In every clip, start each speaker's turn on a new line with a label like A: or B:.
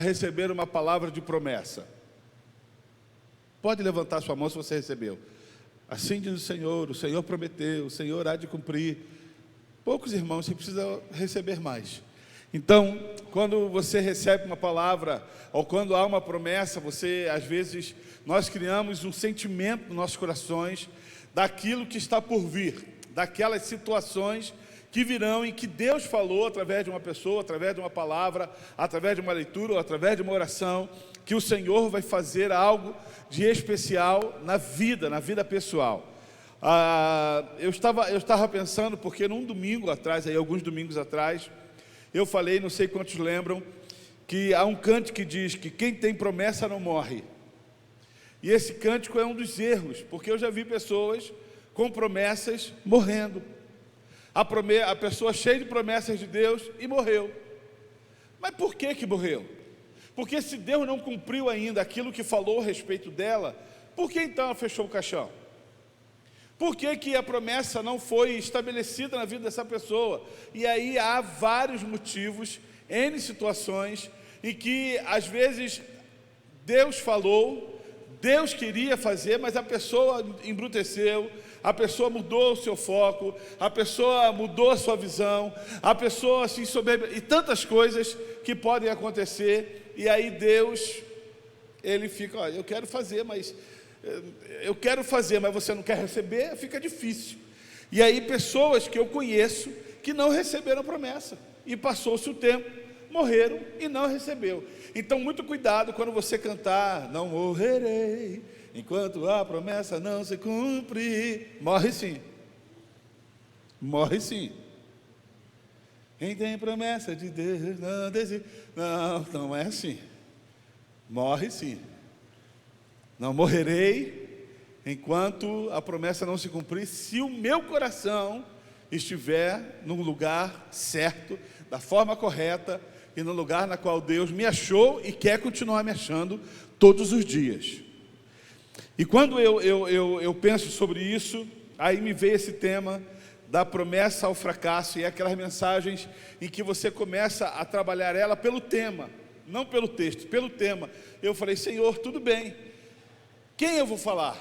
A: receber uma palavra de promessa? Pode levantar sua mão se você recebeu. Assim diz o Senhor prometeu, o Senhor há de cumprir. Poucos irmãos, você precisa receber mais. Então, quando você recebe uma palavra, ou quando há uma promessa, às vezes, nós criamos um sentimento nos nossos corações, daquilo que está por vir, daquelas situações que virão e que Deus falou através de uma pessoa, através de uma palavra, através de uma leitura ou através de uma oração, que o Senhor vai fazer algo de especial na vida pessoal. Eu estava pensando, porque num domingo atrás, alguns domingos atrás, eu falei, não sei quantos lembram, que há um cântico que diz que quem tem promessa não morre. E esse cântico é um dos erros, porque eu já vi pessoas com promessas morrendo. A pessoa cheia de promessas de Deus e morreu. Mas por que morreu? Porque se Deus não cumpriu ainda aquilo que falou a respeito dela, por que então ela fechou o caixão? Por que a promessa não foi estabelecida na vida dessa pessoa? E aí há vários motivos, N situações, em que às vezes Deus falou, Deus queria fazer, mas a pessoa embruteceu, a pessoa mudou o seu foco, a pessoa mudou a sua visão, a pessoa se soberba, e tantas coisas que podem acontecer, e aí Deus, Ele fica, olha, eu quero fazer, mas você não quer receber, fica difícil. E aí pessoas que eu conheço, que não receberam promessa, e passou-se o tempo, morreram e não recebeu. Então muito cuidado quando você cantar, não morrerei, enquanto a promessa não se cumprir. Morre sim. Morre sim. Quem tem promessa de Deus não desiste. Não é assim. Morre sim. Não morrerei enquanto a promessa não se cumprir, se o meu coração estiver no lugar certo, da forma correta, e no lugar na qual Deus me achou e quer continuar me achando todos os dias. E quando eu penso sobre isso, aí me veio esse tema da promessa ao fracasso, e é aquelas mensagens em que você começa a trabalhar ela pelo tema, não pelo texto, pelo tema. Eu falei, Senhor, tudo bem, quem eu vou falar?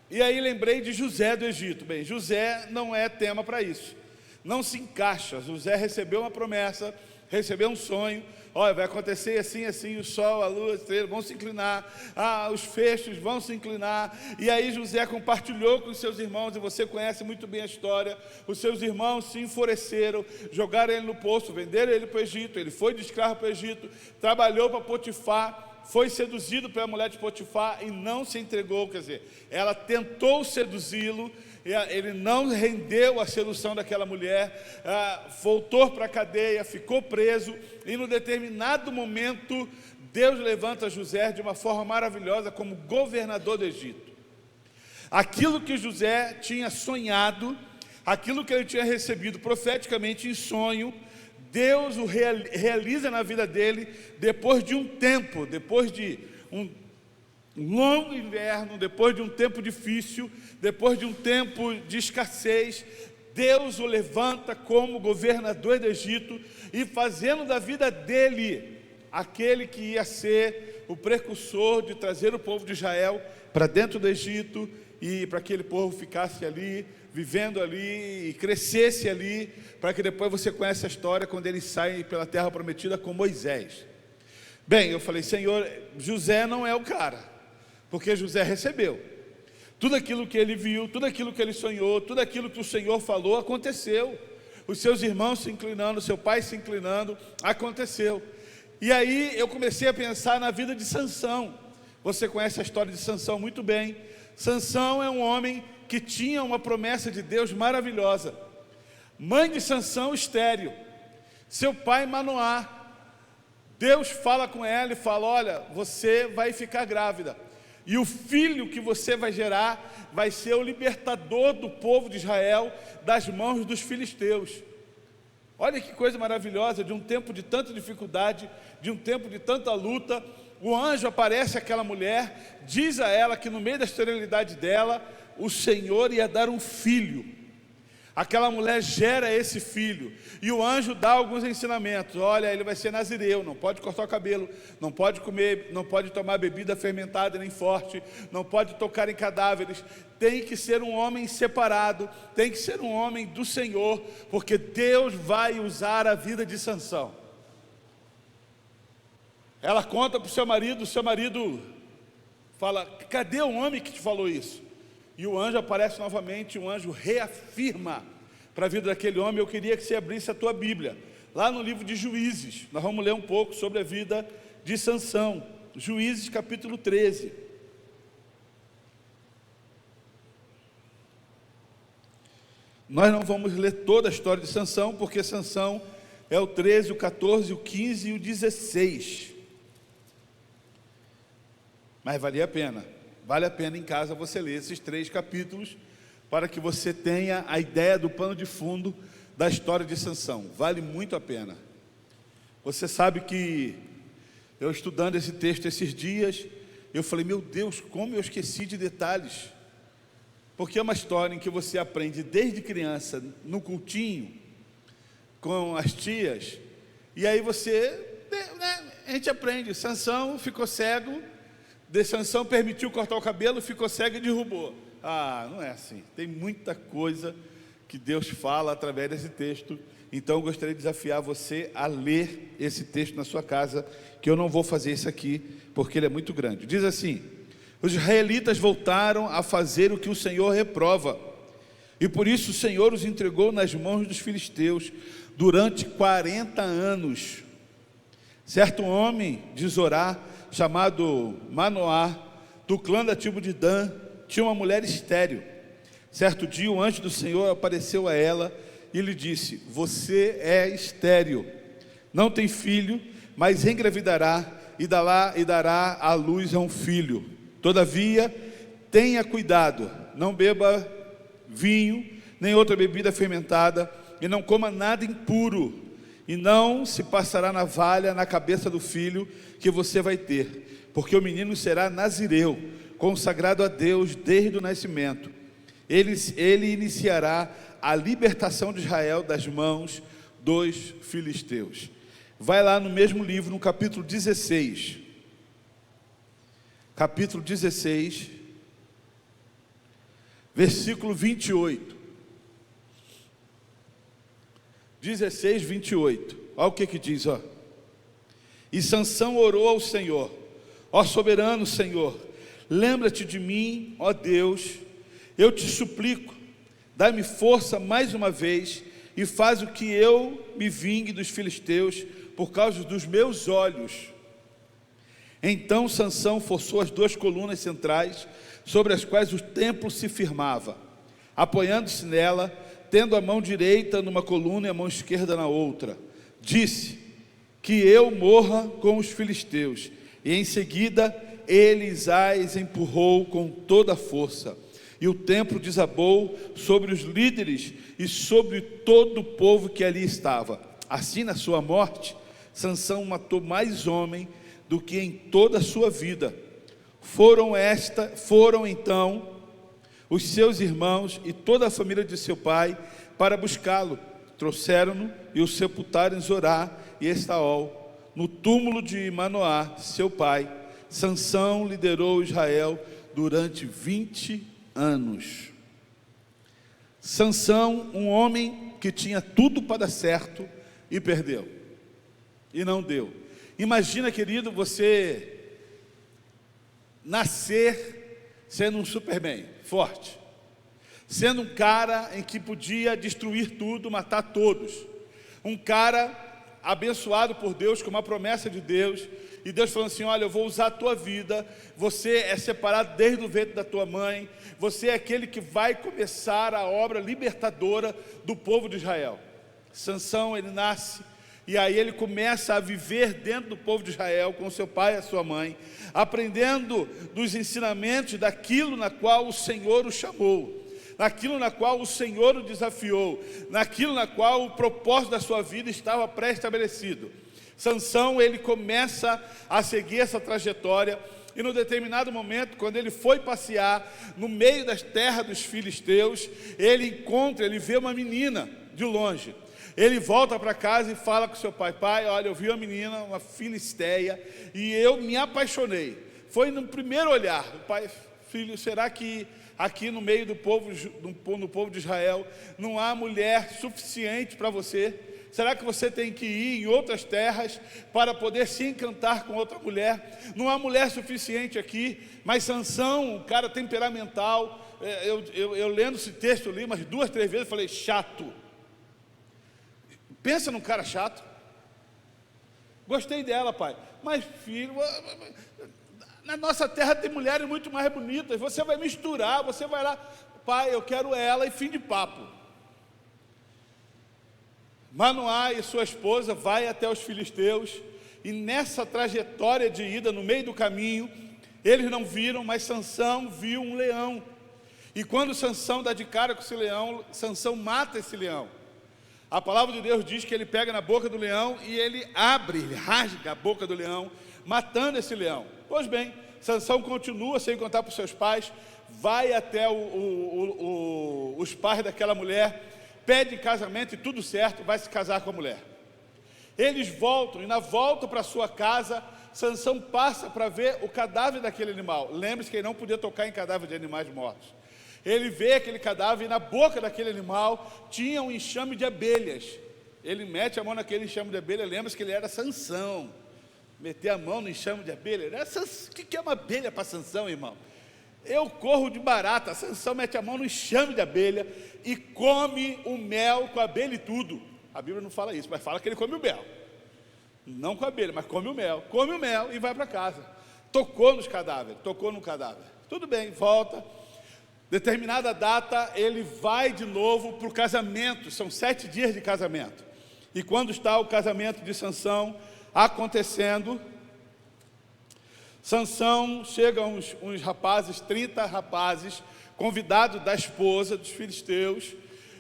A: E aí lembrei de José do Egito. Bem, José não é tema para isso, não se encaixa. José recebeu uma promessa, recebeu um sonho, olha, vai acontecer assim, assim, o sol, a lua, a estrela vão se inclinar, os feixes vão se inclinar, e aí José compartilhou com os seus irmãos, e você conhece muito bem a história, os seus irmãos se enfureceram, jogaram ele no poço, venderam ele para o Egito, ele foi de escravo para o Egito, trabalhou para Potifar, foi seduzido pela mulher de Potifar e não se entregou, quer dizer, ela tentou seduzi-lo, ele não rendeu a sedução daquela mulher, voltou para a cadeia, ficou preso, e no determinado momento, Deus levanta José de uma forma maravilhosa como governador do Egito. Aquilo que José tinha sonhado, aquilo que ele tinha recebido profeticamente em sonho, Deus o realiza na vida dele, depois de um tempo, depois de um longo inverno, depois de um tempo difícil, depois de um tempo de escassez, Deus o levanta como governador do Egito, e fazendo da vida dele aquele que ia ser o precursor de trazer o povo de Israel para dentro do Egito, e para que aquele povo ficasse ali, vivendo ali, e crescesse ali, para que depois você conheça a história, quando ele sai pela terra prometida com Moisés. Bem, eu falei, Senhor, José não é o cara, porque José recebeu. Tudo aquilo que ele viu, tudo aquilo que ele sonhou, tudo aquilo que o Senhor falou, aconteceu. Os seus irmãos se inclinando, seu pai se inclinando, aconteceu. E aí eu comecei a pensar na vida de Sansão. Você conhece a história de Sansão muito bem. Sansão é um homem que tinha uma promessa de Deus maravilhosa. Mãe de Sansão, estéril. Seu pai, Manoá. Deus fala com ela e fala, olha, você vai ficar grávida. E o filho que você vai gerar vai ser o libertador do povo de Israel das mãos dos filisteus. Olha que coisa maravilhosa, de um tempo de tanta dificuldade, de um tempo de tanta luta, o anjo aparece àquela mulher, diz a ela que no meio da esterilidade dela, o Senhor ia dar um filho. Aquela mulher gera esse filho, e o anjo dá alguns ensinamentos. Olha, ele vai ser nazireu, não pode cortar o cabelo, não pode comer, não pode tomar bebida fermentada nem forte, não pode tocar em cadáveres, tem que ser um homem separado, tem que ser um homem do Senhor, porque Deus vai usar a vida de Sansão. Ela conta para o seu marido fala: cadê o homem que te falou isso? E o anjo aparece novamente, o anjo reafirma para a vida daquele homem. Eu queria que você abrisse a tua Bíblia, lá no livro de Juízes. Nós vamos ler um pouco sobre a vida de Sansão. Juízes capítulo 13. Nós não vamos ler toda a história de Sansão, porque Sansão é o 13, o 14, o 15 e o 16. Mas vale a pena em casa você ler esses 3 capítulos, para que você tenha a ideia do pano de fundo da história de Sansão. Vale muito a pena. Você sabe que eu, estudando esse texto esses dias, eu falei: meu Deus, como eu esqueci de detalhes. Porque é uma história em que você aprende desde criança, no cultinho, com as tias, e aí a gente aprende. Sansão ficou cego, Sansão permitiu cortar o cabelo, ficou cego e derrubou. Não é assim. Tem muita coisa que Deus fala através desse texto. Então eu gostaria de desafiar você a ler esse texto na sua casa, que eu não vou fazer isso aqui, porque ele é muito grande. Diz assim: os israelitas voltaram a fazer o que o Senhor reprova, e por isso o Senhor os entregou nas mãos dos filisteus durante 40 anos. Certo homem de Zorá, chamado Manoá, do clã da tribo de Dan, tinha uma mulher estéril. Certo dia o anjo do Senhor apareceu a ela e lhe disse: você é estéril, não tem filho, mas engravidará e dará à luz a um filho. Todavia, tenha cuidado, não beba vinho, nem outra bebida fermentada, e não coma nada impuro, e não se passará navalha na cabeça do filho que você vai ter, porque o menino será nazireu, consagrado a Deus desde o nascimento. Ele iniciará a libertação de Israel das mãos dos filisteus. Vai lá no mesmo livro, no capítulo 16. Capítulo 16, versículo 28. 16, 28. Olha o que diz, ó. E Sansão orou ao Senhor: ó soberano Senhor, lembra-te de mim, ó Deus, eu te suplico, dá-me força mais uma vez, e faz o que eu me vingue dos filisteus, por causa dos meus olhos. Então Sansão forçou as 2 colunas centrais, sobre as quais o templo se firmava, apoiando-se nela, tendo a mão direita numa coluna e a mão esquerda na outra. Disse: que eu morra com os filisteus. E em seguida ele as empurrou com toda a força, e o templo desabou sobre os líderes e sobre todo o povo que ali estava. Assim, na sua morte, Sansão matou mais homem do que em toda a sua vida. Foram então os seus irmãos e toda a família de seu pai para buscá-lo. Trouxeram-no e o sepultaram em Zorá e Estaol, no túmulo de Manoá, seu pai. Sansão liderou Israel durante 20 anos. Sansão, um homem que tinha tudo para dar certo e perdeu, e não deu. Imagina, querido, você nascer sendo um Superman, forte, sendo um cara em que podia destruir tudo, matar todos, um cara abençoado por Deus, com uma promessa de Deus, e Deus falando assim: olha, eu vou usar a tua vida, você é separado desde o ventre da tua mãe, você é aquele que vai começar a obra libertadora do povo de Israel. Sansão, ele nasce, e aí ele começa a viver dentro do povo de Israel, com seu pai e a sua mãe, aprendendo dos ensinamentos daquilo na qual o Senhor o chamou, naquilo na qual o Senhor o desafiou, naquilo na qual o propósito da sua vida estava pré-estabelecido. Sansão, ele começa a seguir essa trajetória, e num determinado momento, quando ele foi passear no meio das terras dos filisteus, ele vê uma menina de longe. Ele volta para casa e fala com seu pai: pai, olha, eu vi uma menina, uma filisteia, e eu me apaixonei. Foi no primeiro olhar. O pai: filho, será que aqui no meio do povo, no povo de Israel, não há mulher suficiente para você? Será que você tem que ir em outras terras para poder se encantar com outra mulher? Não há mulher suficiente aqui. Mas Sansão, um cara temperamental, eu lendo esse texto, eu li umas 2, 3 vezes, falei: chato. Pensa num cara chato. Gostei dela, pai. Mas filho, na nossa terra tem mulheres muito mais bonitas. Você vai misturar, você vai lá: pai, eu quero ela, e fim de papo. Manoá e sua esposa vai até os filisteus, e nessa trajetória de ida, no meio do caminho, eles não viram, mas Sansão viu um leão. E quando Sansão dá de cara com esse leão, Sansão mata esse leão. A palavra de Deus diz que ele pega na boca do leão e ele rasga a boca do leão, matando esse leão. Pois bem, Sansão continua sem contar para os seus pais, vai até os pais daquela mulher, pede casamento e tudo certo, vai se casar com a mulher. Eles voltam, e na volta para sua casa, Sansão passa para ver o cadáver daquele animal. Lembre-se que ele não podia tocar em cadáver de animais mortos. Ele vê aquele cadáver, e na boca daquele animal tinha um enxame de abelhas. Ele mete a mão naquele enxame de abelha. Lembra-se que ele era Sansão. Meter a mão no enxame de abelha. O que é uma abelha para Sansão, irmão? Eu corro de barata. Sansão mete a mão no enxame de abelha e come o mel com a abelha e tudo. A Bíblia não fala isso, mas fala que ele come o mel. Não com a abelha, mas come o mel. Come o mel e vai para casa. Tocou no cadáver. Tudo bem, volta. Determinada data, ele vai de novo para o casamento. São 7 dias de casamento. E quando está o casamento de Sansão acontecendo, Sansão, chegam uns rapazes, 30 rapazes, convidados da esposa dos filisteus,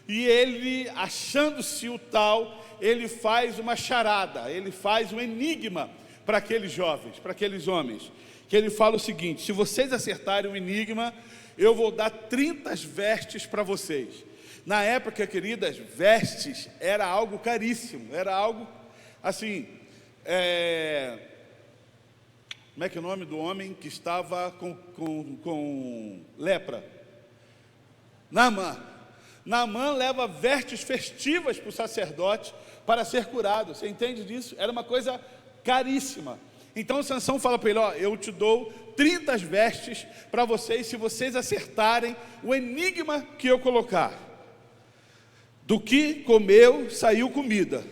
A: e ele, achando-se o tal, ele faz uma charada, ele faz um enigma para aqueles jovens, para aqueles homens, que ele fala o seguinte: se vocês acertarem o enigma, eu vou dar 30 vestes para vocês. Na época, queridas, vestes era algo caríssimo, era algo assim, como é que é o nome do homem que estava com lepra? Naamã leva vestes festivas para o sacerdote para ser curado. Você entende disso? Era uma coisa caríssima. Então Sansão fala para ele: ó, eu te dou 30 vestes para vocês, se vocês acertarem o enigma que eu colocar. Do que comeu, saiu comida.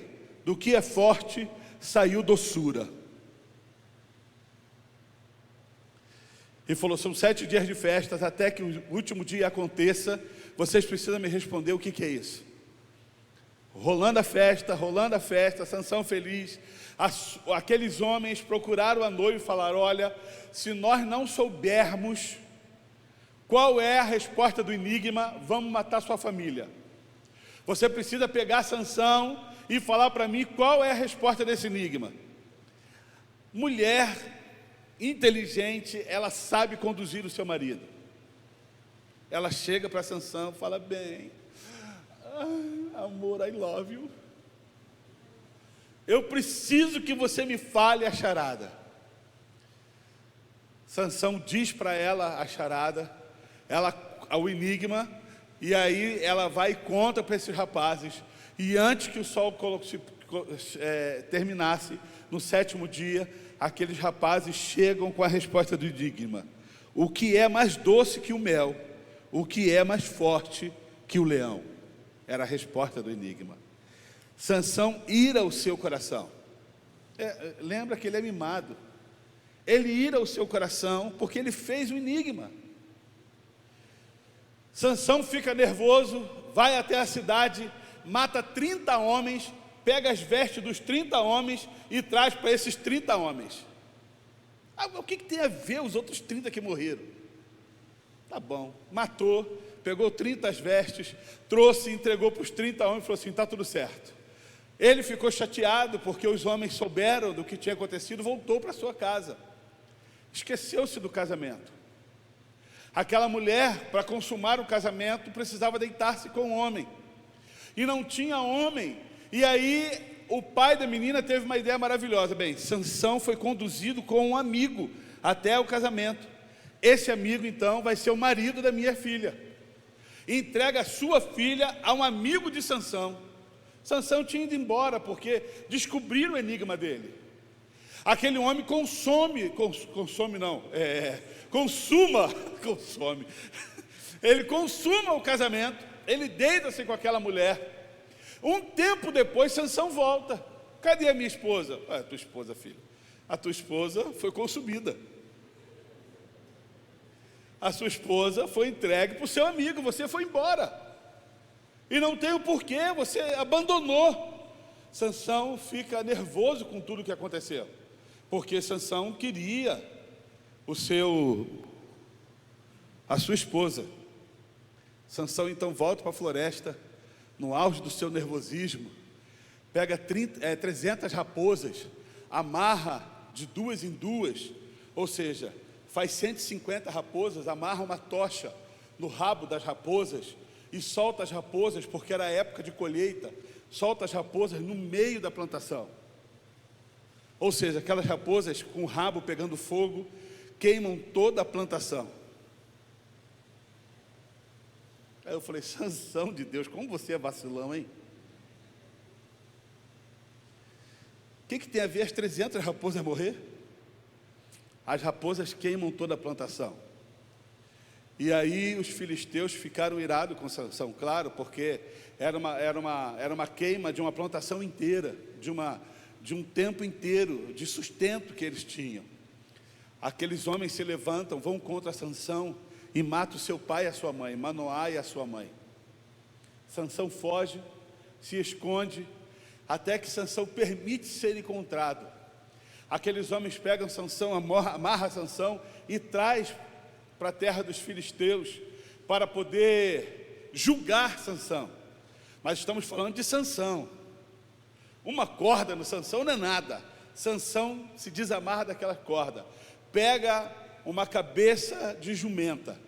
A: Do que é forte, saiu doçura. E falou: são 7 dias de festas, até que o último dia aconteça, vocês precisam me responder o que é isso. Rolando a festa, Sansão feliz. Aqueles homens procuraram a noiva e falaram: olha, se nós não soubermos qual é a resposta do enigma, vamos matar sua família. Você precisa pegar Sansão e falar para mim qual é a resposta desse enigma. Mulher inteligente, ela sabe conduzir o seu marido. Ela chega para Sansão e fala: bem, amor, I love you. Eu preciso que você me fale a charada. Sansão diz para ela a charada, o enigma, e aí ela vai e conta para esses rapazes. E antes que o sol terminasse, no 7º dia, aqueles rapazes chegam com a resposta do enigma: o que é mais doce que o mel, o que é mais forte que o leão. Era a resposta do enigma. Sansão ira o seu coração. Lembra que ele é mimado. Ele ira o seu coração porque ele fez o enigma. Sansão fica nervoso, vai até a cidade, mata 30 homens, pega as vestes dos 30 homens e traz para esses 30 homens. O que tem a ver os outros 30 que morreram? Tá bom, matou, pegou 30 vestes, trouxe e entregou para os 30 homens e falou assim: está tudo certo. Ele ficou chateado porque os homens souberam do que tinha acontecido, voltou para sua casa. Esqueceu-se do casamento. Aquela mulher, para consumar o casamento, precisava deitar-se com o homem. E não tinha homem. E aí, o pai da menina teve uma ideia maravilhosa. Bem, Sansão foi conduzido com um amigo até o casamento. Esse amigo, então, vai ser o marido da minha filha. Entrega a sua filha a um amigo de Sansão. Sansão tinha ido embora, porque descobriram o enigma dele. Aquele homem consome. Ele consuma o casamento, ele deita-se com aquela mulher. Um tempo depois, Sansão volta. Cadê a minha esposa? A tua esposa, filho. A tua esposa foi consumida. A sua esposa foi entregue para o seu amigo, você foi embora. E não tem o porquê, você abandonou. Sansão fica nervoso com tudo que aconteceu, porque Sansão queria a sua esposa. Sansão então volta para a floresta, no auge do seu nervosismo, pega 300 raposas, amarra de 2 em 2, ou seja, faz 150 raposas, amarra uma tocha no rabo das raposas e solta as raposas, porque era época de colheita, solta as raposas no meio da plantação. Ou seja, aquelas raposas com o rabo pegando fogo, queimam toda a plantação. Aí eu falei, Sansão de Deus, como você é vacilão, hein? O que tem a ver as 300 raposas morrer? As raposas queimam toda a plantação. E aí os filisteus ficaram irados com Sansão, claro, porque era uma queima de uma plantação inteira, de um tempo inteiro, de sustento que eles tinham. Aqueles homens se levantam, vão contra Sansão e matam o seu pai e a sua mãe, Manoá e a sua mãe. Sansão foge, se esconde, até que Sansão permite ser encontrado. Aqueles homens pegam Sansão, amarra Sansão e traz para a terra dos filisteus, para poder julgar Sansão. Mas estamos falando de Sansão. Uma corda no Sansão não é nada. Sansão se desamarra daquela corda, pega uma cabeça de jumenta,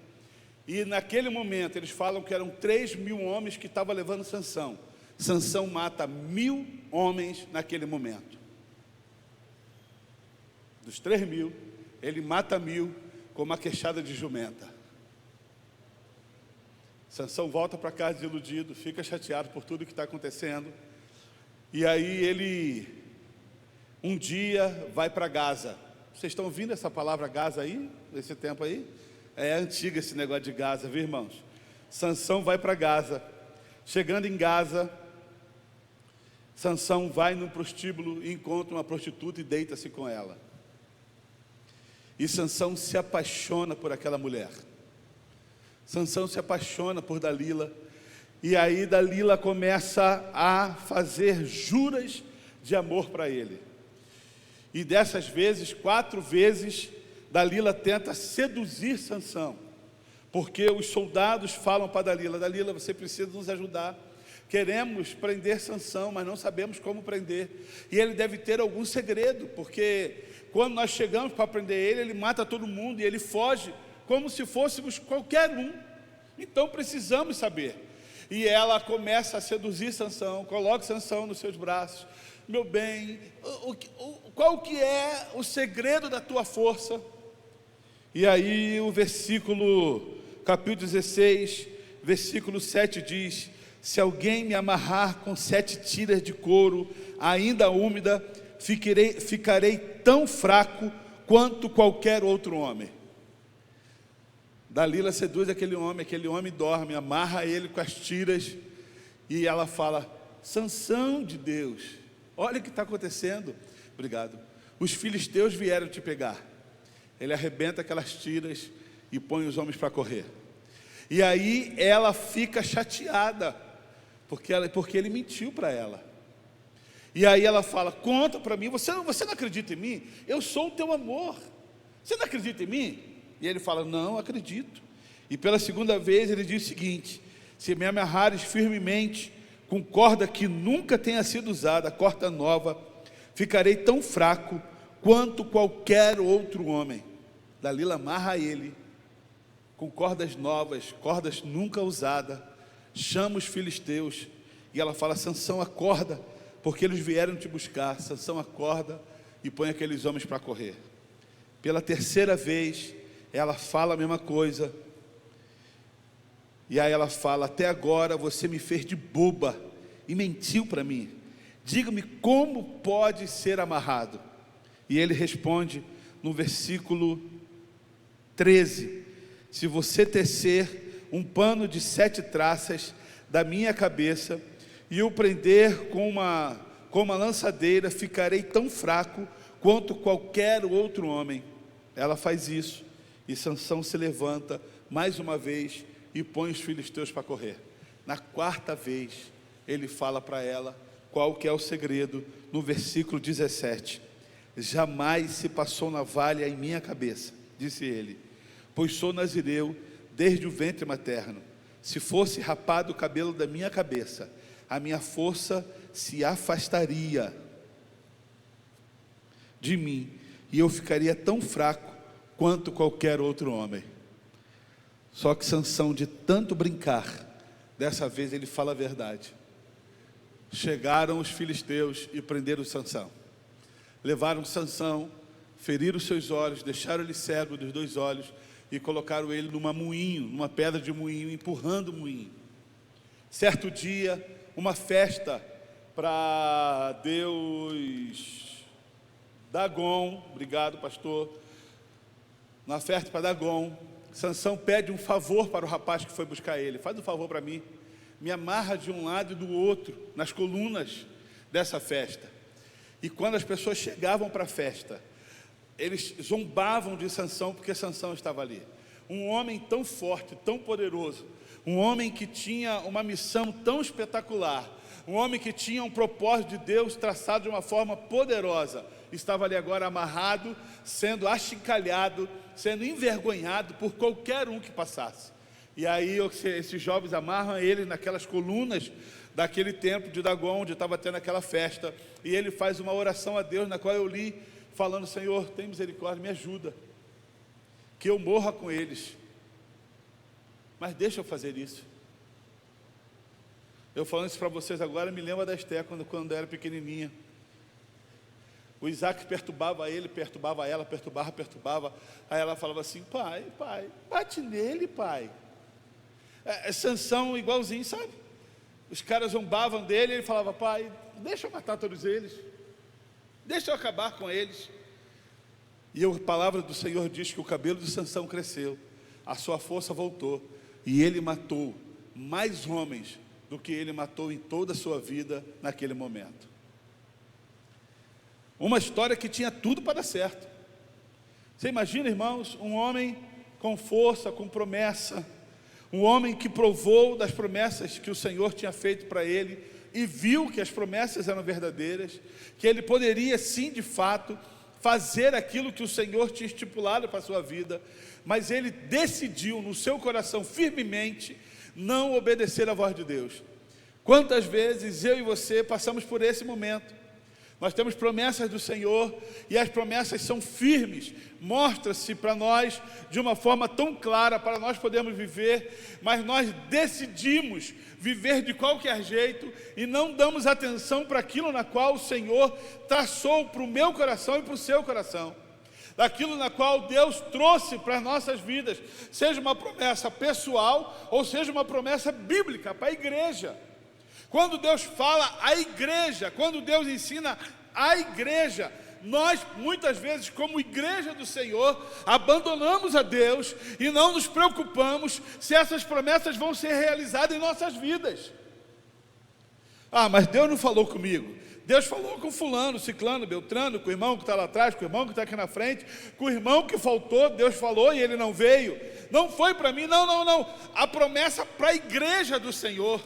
A: e naquele momento eles falam que eram 3.000 homens que estavam levando Sansão. Sansão mata 1.000 homens naquele momento. Dos 3.000, ele mata 1.000 com uma queixada de jumenta. Sansão volta para casa desiludido, fica chateado por tudo que está acontecendo. E aí ele, um dia, vai para Gaza. Vocês estão ouvindo essa palavra Gaza aí, nesse tempo aí? É antigo esse negócio de Gaza, viu, irmãos? Sansão vai para Gaza. Chegando em Gaza, Sansão vai num prostíbulo e encontra uma prostituta e deita-se com ela. E Sansão se apaixona por aquela mulher. Sansão se apaixona por Dalila. E aí Dalila começa a fazer juras de amor para ele. E dessas vezes, 4 vezes, Dalila tenta seduzir Sansão. Porque os soldados falam para Dalila, Dalila, você precisa nos ajudar. Queremos prender Sansão, mas não sabemos como prender. E ele deve ter algum segredo, porque quando nós chegamos para prender ele mata todo mundo e ele foge como se fôssemos qualquer um. Então precisamos saber. E ela começa a seduzir Sansão, coloca Sansão nos seus braços. Meu bem, qual que é o segredo da tua força? E aí o capítulo 16, versículo 7 diz: se alguém me amarrar com 7 tiras de couro, ainda úmida, ficarei tão fraco quanto qualquer outro homem. Dalila seduz aquele homem dorme, amarra ele com as tiras, e ela fala, Sansão de Deus, olha o que está acontecendo. Obrigado. Os filisteus vieram te pegar. Ele arrebenta aquelas tiras e põe os homens para correr. E aí ela fica chateada, porque ele mentiu para ela. E aí ela fala, conta para mim, você não acredita em mim? Eu sou o teu amor, você não acredita em mim? E ele fala, não, acredito. E pela segunda vez ele diz o seguinte, se me amarrares firmemente com corda que nunca tenha sido usada, corda nova, ficarei tão fraco quanto qualquer outro homem. Dalila amarra ele com cordas novas, cordas nunca usadas, chama os filisteus, e ela fala: Sansão, acorda, porque eles vieram te buscar. Sansão acorda e põe aqueles homens para correr. Pela terceira vez, ela fala a mesma coisa, e aí ela fala: até agora você me fez de boba e mentiu para mim, diga-me como pode ser amarrado. E ele responde no versículo 13: se você tecer um pano de 7 traças da minha cabeça e o prender com uma lançadeira, ficarei tão fraco quanto qualquer outro homem. Ela faz isso, e Sansão se levanta mais uma vez e põe os filisteus para correr. Na quarta vez, ele fala para ela qual que é o segredo, no versículo 17: jamais se passou navalha em minha cabeça, disse ele, pois sou nazireu desde o ventre materno. Se fosse rapado o cabelo da minha cabeça, a minha força se afastaria de mim, e eu ficaria tão fraco quanto qualquer outro homem. Só que Sansão, de tanto brincar, dessa vez ele fala a verdade. Chegaram os filisteus e prenderam Sansão. Levaram Sansão, feriram os seus olhos, deixaram ele cego dos 2 olhos e colocaram ele numa pedra de moinho, empurrando o moinho. Certo dia, uma festa para Deus Dagon, obrigado pastor, uma festa para Dagon, Sansão pede um favor para o rapaz que foi buscar ele: faz um favor para mim, me amarra de um lado e do outro, nas colunas dessa festa. E quando as pessoas chegavam para a festa, eles zombavam de Sansão, porque Sansão estava ali. Um homem tão forte, tão poderoso, um homem que tinha uma missão tão espetacular, um homem que tinha um propósito de Deus traçado de uma forma poderosa, estava ali agora amarrado, sendo achincalhado, sendo envergonhado por qualquer um que passasse. E aí esses jovens amarram ele naquelas colunas daquele templo de Dagon, onde estava tendo aquela festa, e ele faz uma oração a Deus, na qual eu li, falando: Senhor, tem misericórdia, me ajuda, que eu morra com eles, mas deixa eu fazer isso. Eu falando isso para vocês agora, me lembro da Esté, quando era pequenininha. O Isaac perturbava ele, perturbava ela, perturbava. Aí ela falava assim: pai, bate nele, pai. Sansão igualzinho, sabe? Os caras zombavam dele, ele falava: pai, deixa eu matar todos eles, deixa eu acabar com eles. E a palavra do Senhor diz que o cabelo de Sansão cresceu, a sua força voltou, e ele matou mais homens do que ele matou em toda a sua vida naquele momento. Uma história que tinha tudo para dar certo. Você imagina, irmãos, um homem com força, com promessa, um homem que provou das promessas que o Senhor tinha feito para ele, e viu que as promessas eram verdadeiras, que ele poderia sim, de fato, fazer aquilo que o Senhor tinha estipulado para a sua vida, mas ele decidiu no seu coração firmemente não obedecer à voz de Deus. Quantas vezes eu e você passamos por esse momento? Nós temos promessas do Senhor, e as promessas são firmes, mostra-se para nós de uma forma tão clara, para nós podermos viver, mas nós decidimos viver de qualquer jeito, e não damos atenção para aquilo na qual o Senhor traçou para o meu coração e para o seu coração, daquilo na qual Deus trouxe para as nossas vidas, seja uma promessa pessoal, ou seja uma promessa bíblica para a igreja. Quando Deus fala à igreja, quando Deus ensina à igreja, nós muitas vezes, como igreja do Senhor, abandonamos a Deus e não nos preocupamos se essas promessas vão ser realizadas em nossas vidas. Mas Deus não falou comigo. Deus falou com fulano, ciclano, beltrano, com o irmão que está lá atrás, com o irmão que está aqui na frente, com o irmão que faltou, Deus falou e ele não veio. Não foi para mim, não. A promessa para a igreja do Senhor.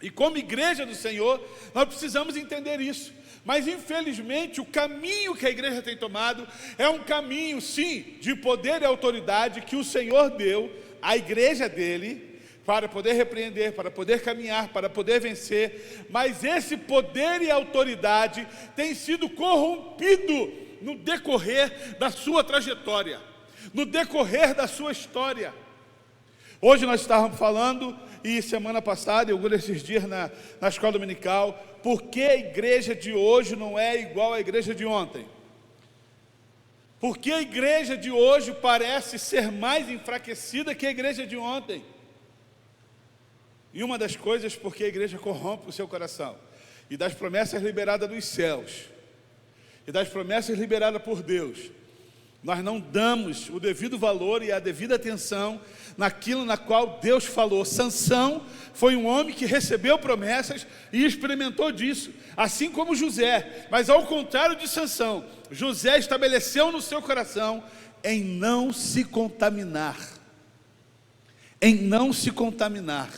A: E como igreja do Senhor, nós precisamos entender isso. Mas infelizmente o caminho que a igreja tem tomado é um caminho, sim, de poder e autoridade que o Senhor deu à igreja dele, para poder repreender, para poder caminhar, para poder vencer, mas esse poder e autoridade tem sido corrompido no decorrer da sua trajetória, no decorrer da sua história. Hoje nós estávamos falando, e semana passada, alguns desses dias na escola dominical, por que a igreja de hoje não é igual à igreja de ontem? Por que a igreja de hoje parece ser mais enfraquecida que a igreja de ontem? E uma das coisas, porque a igreja corrompe o seu coração, e das promessas liberadas dos céus, e das promessas liberadas por Deus, nós não damos o devido valor e a devida atenção naquilo na qual Deus falou. Sansão foi um homem que recebeu promessas e experimentou disso, assim como José. Mas ao contrário de Sansão, José estabeleceu no seu coração em não se contaminar. Em não se contaminar.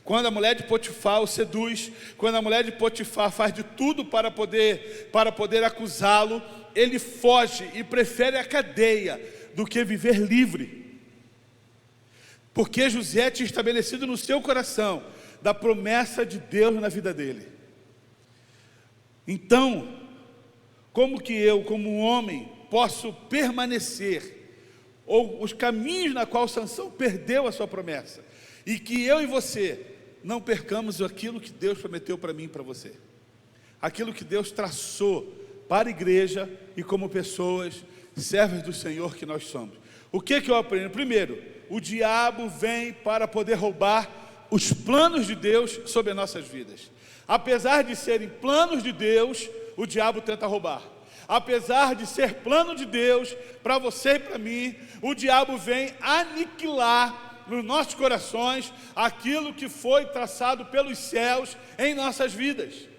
A: Quando a mulher de Potifar o seduz, quando a mulher de Potifar faz de tudo para poder acusá-lo, ele foge e prefere a cadeia do que viver livre. Porque José tinha estabelecido no seu coração da promessa de Deus na vida dele. Então, como que eu, como um homem, posso permanecer, ou os caminhos na qual Sansão perdeu a sua promessa, e que eu e você não percamos aquilo que Deus prometeu para mim e para você, aquilo que Deus traçou para a igreja e como pessoas, servos do Senhor que nós somos. O que eu aprendo? Primeiro, o diabo vem para poder roubar os planos de Deus sobre as nossas vidas. Apesar de serem planos de Deus, o diabo tenta roubar. Apesar de ser plano de Deus para você e para mim, o diabo vem aniquilar nos nossos corações aquilo que foi traçado pelos céus em nossas vidas.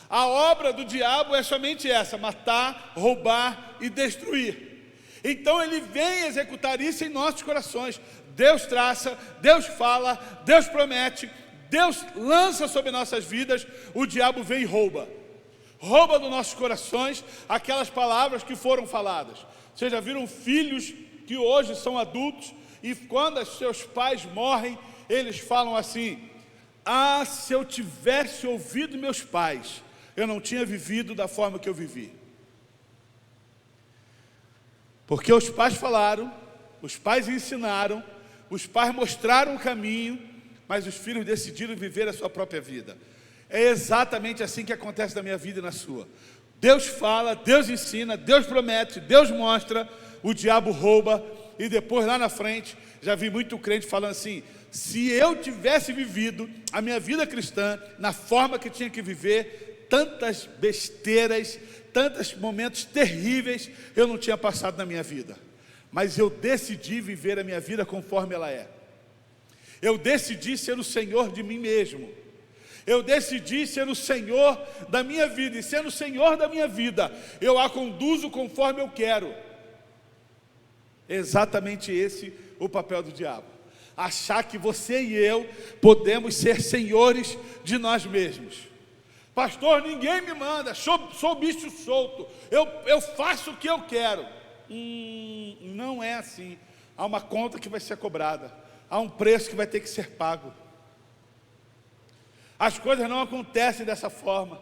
A: A obra do diabo é somente essa: matar, roubar e destruir. Então ele vem executar isso em nossos corações. Deus traça, Deus fala, Deus promete, Deus lança sobre nossas vidas, o diabo vem e rouba. Rouba dos nossos corações aquelas palavras que foram faladas. Vocês já viram filhos que hoje são adultos e quando os seus pais morrem, eles falam assim: ah, se eu tivesse ouvido meus pais, eu não tinha vivido da forma que eu vivi. Porque os pais falaram, os pais ensinaram, os pais mostraram o caminho, mas os filhos decidiram viver a sua própria vida. É exatamente assim que acontece na minha vida e na sua. Deus fala, Deus ensina, Deus promete, Deus mostra, o diabo rouba, e depois lá na frente, já vi muito crente falando assim: se eu tivesse vivido a minha vida cristã na forma que tinha que viver, tantas besteiras, tantos momentos terríveis eu não tinha passado na minha vida, mas eu decidi viver a minha vida conforme ela é. Eu decidi ser o Senhor de mim mesmo. Eu decidi ser o Senhor da minha vida, e sendo o Senhor da minha vida, eu a conduzo conforme eu quero. Exatamente esse o papel do diabo: achar que você e eu podemos ser senhores de nós mesmos. Pastor, ninguém me manda, sou bicho solto, eu faço o que eu quero. Não é assim. Há uma conta que vai ser cobrada, há um preço que vai ter que ser pago. As coisas não acontecem dessa forma,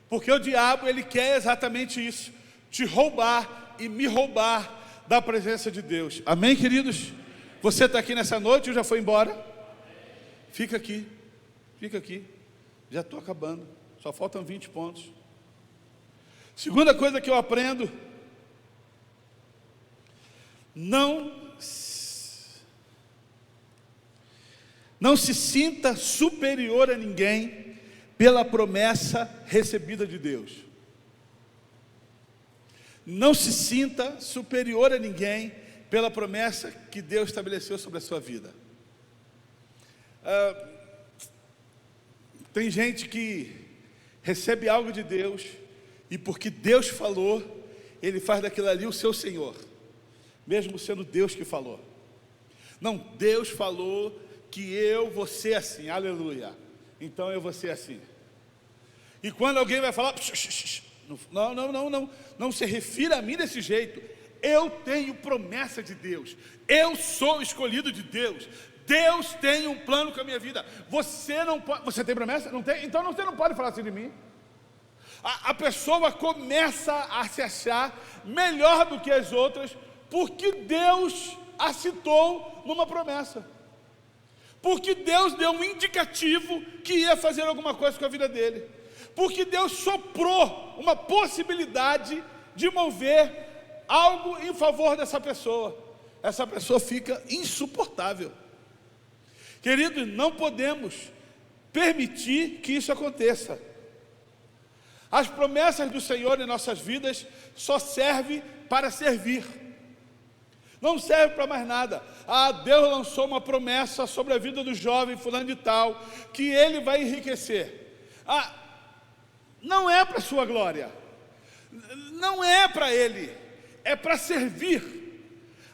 A: porque o diabo, ele quer exatamente isso: te roubar e me roubar da presença de Deus. Amém, queridos? Você está aqui nessa noite ou já foi embora? Fica aqui, fica aqui. Já estou acabando, só faltam 20 pontos. Segunda coisa que eu aprendo: não se sinta superior a ninguém pela promessa recebida de Deus. Não se sinta superior a ninguém pela promessa que Deus estabeleceu sobre a sua vida. Tem gente que recebe algo de Deus, e porque Deus falou, ele faz daquilo ali o seu Senhor, mesmo sendo Deus que falou. Não, Deus falou que eu vou ser assim, aleluia, então eu vou ser assim. E quando alguém vai falar, não se refira a mim desse jeito. Eu tenho promessa de Deus, eu sou escolhido de Deus, Deus tem um plano com a minha vida. Você não pode. Você tem promessa? Não tem? Então você não pode falar assim de mim. A pessoa começa a se achar melhor do que as outras, porque Deus a citou numa promessa. Porque Deus deu um indicativo que ia fazer alguma coisa com a vida dele. Porque Deus soprou uma possibilidade de mover algo em favor dessa pessoa. Essa pessoa fica insuportável. Queridos, não podemos permitir que isso aconteça. As promessas do Senhor em nossas vidas só servem para servir. Não serve para mais nada. Deus lançou uma promessa sobre a vida do jovem fulano de tal, que ele vai enriquecer. Não é para a sua glória. Não é para ele. É para servir.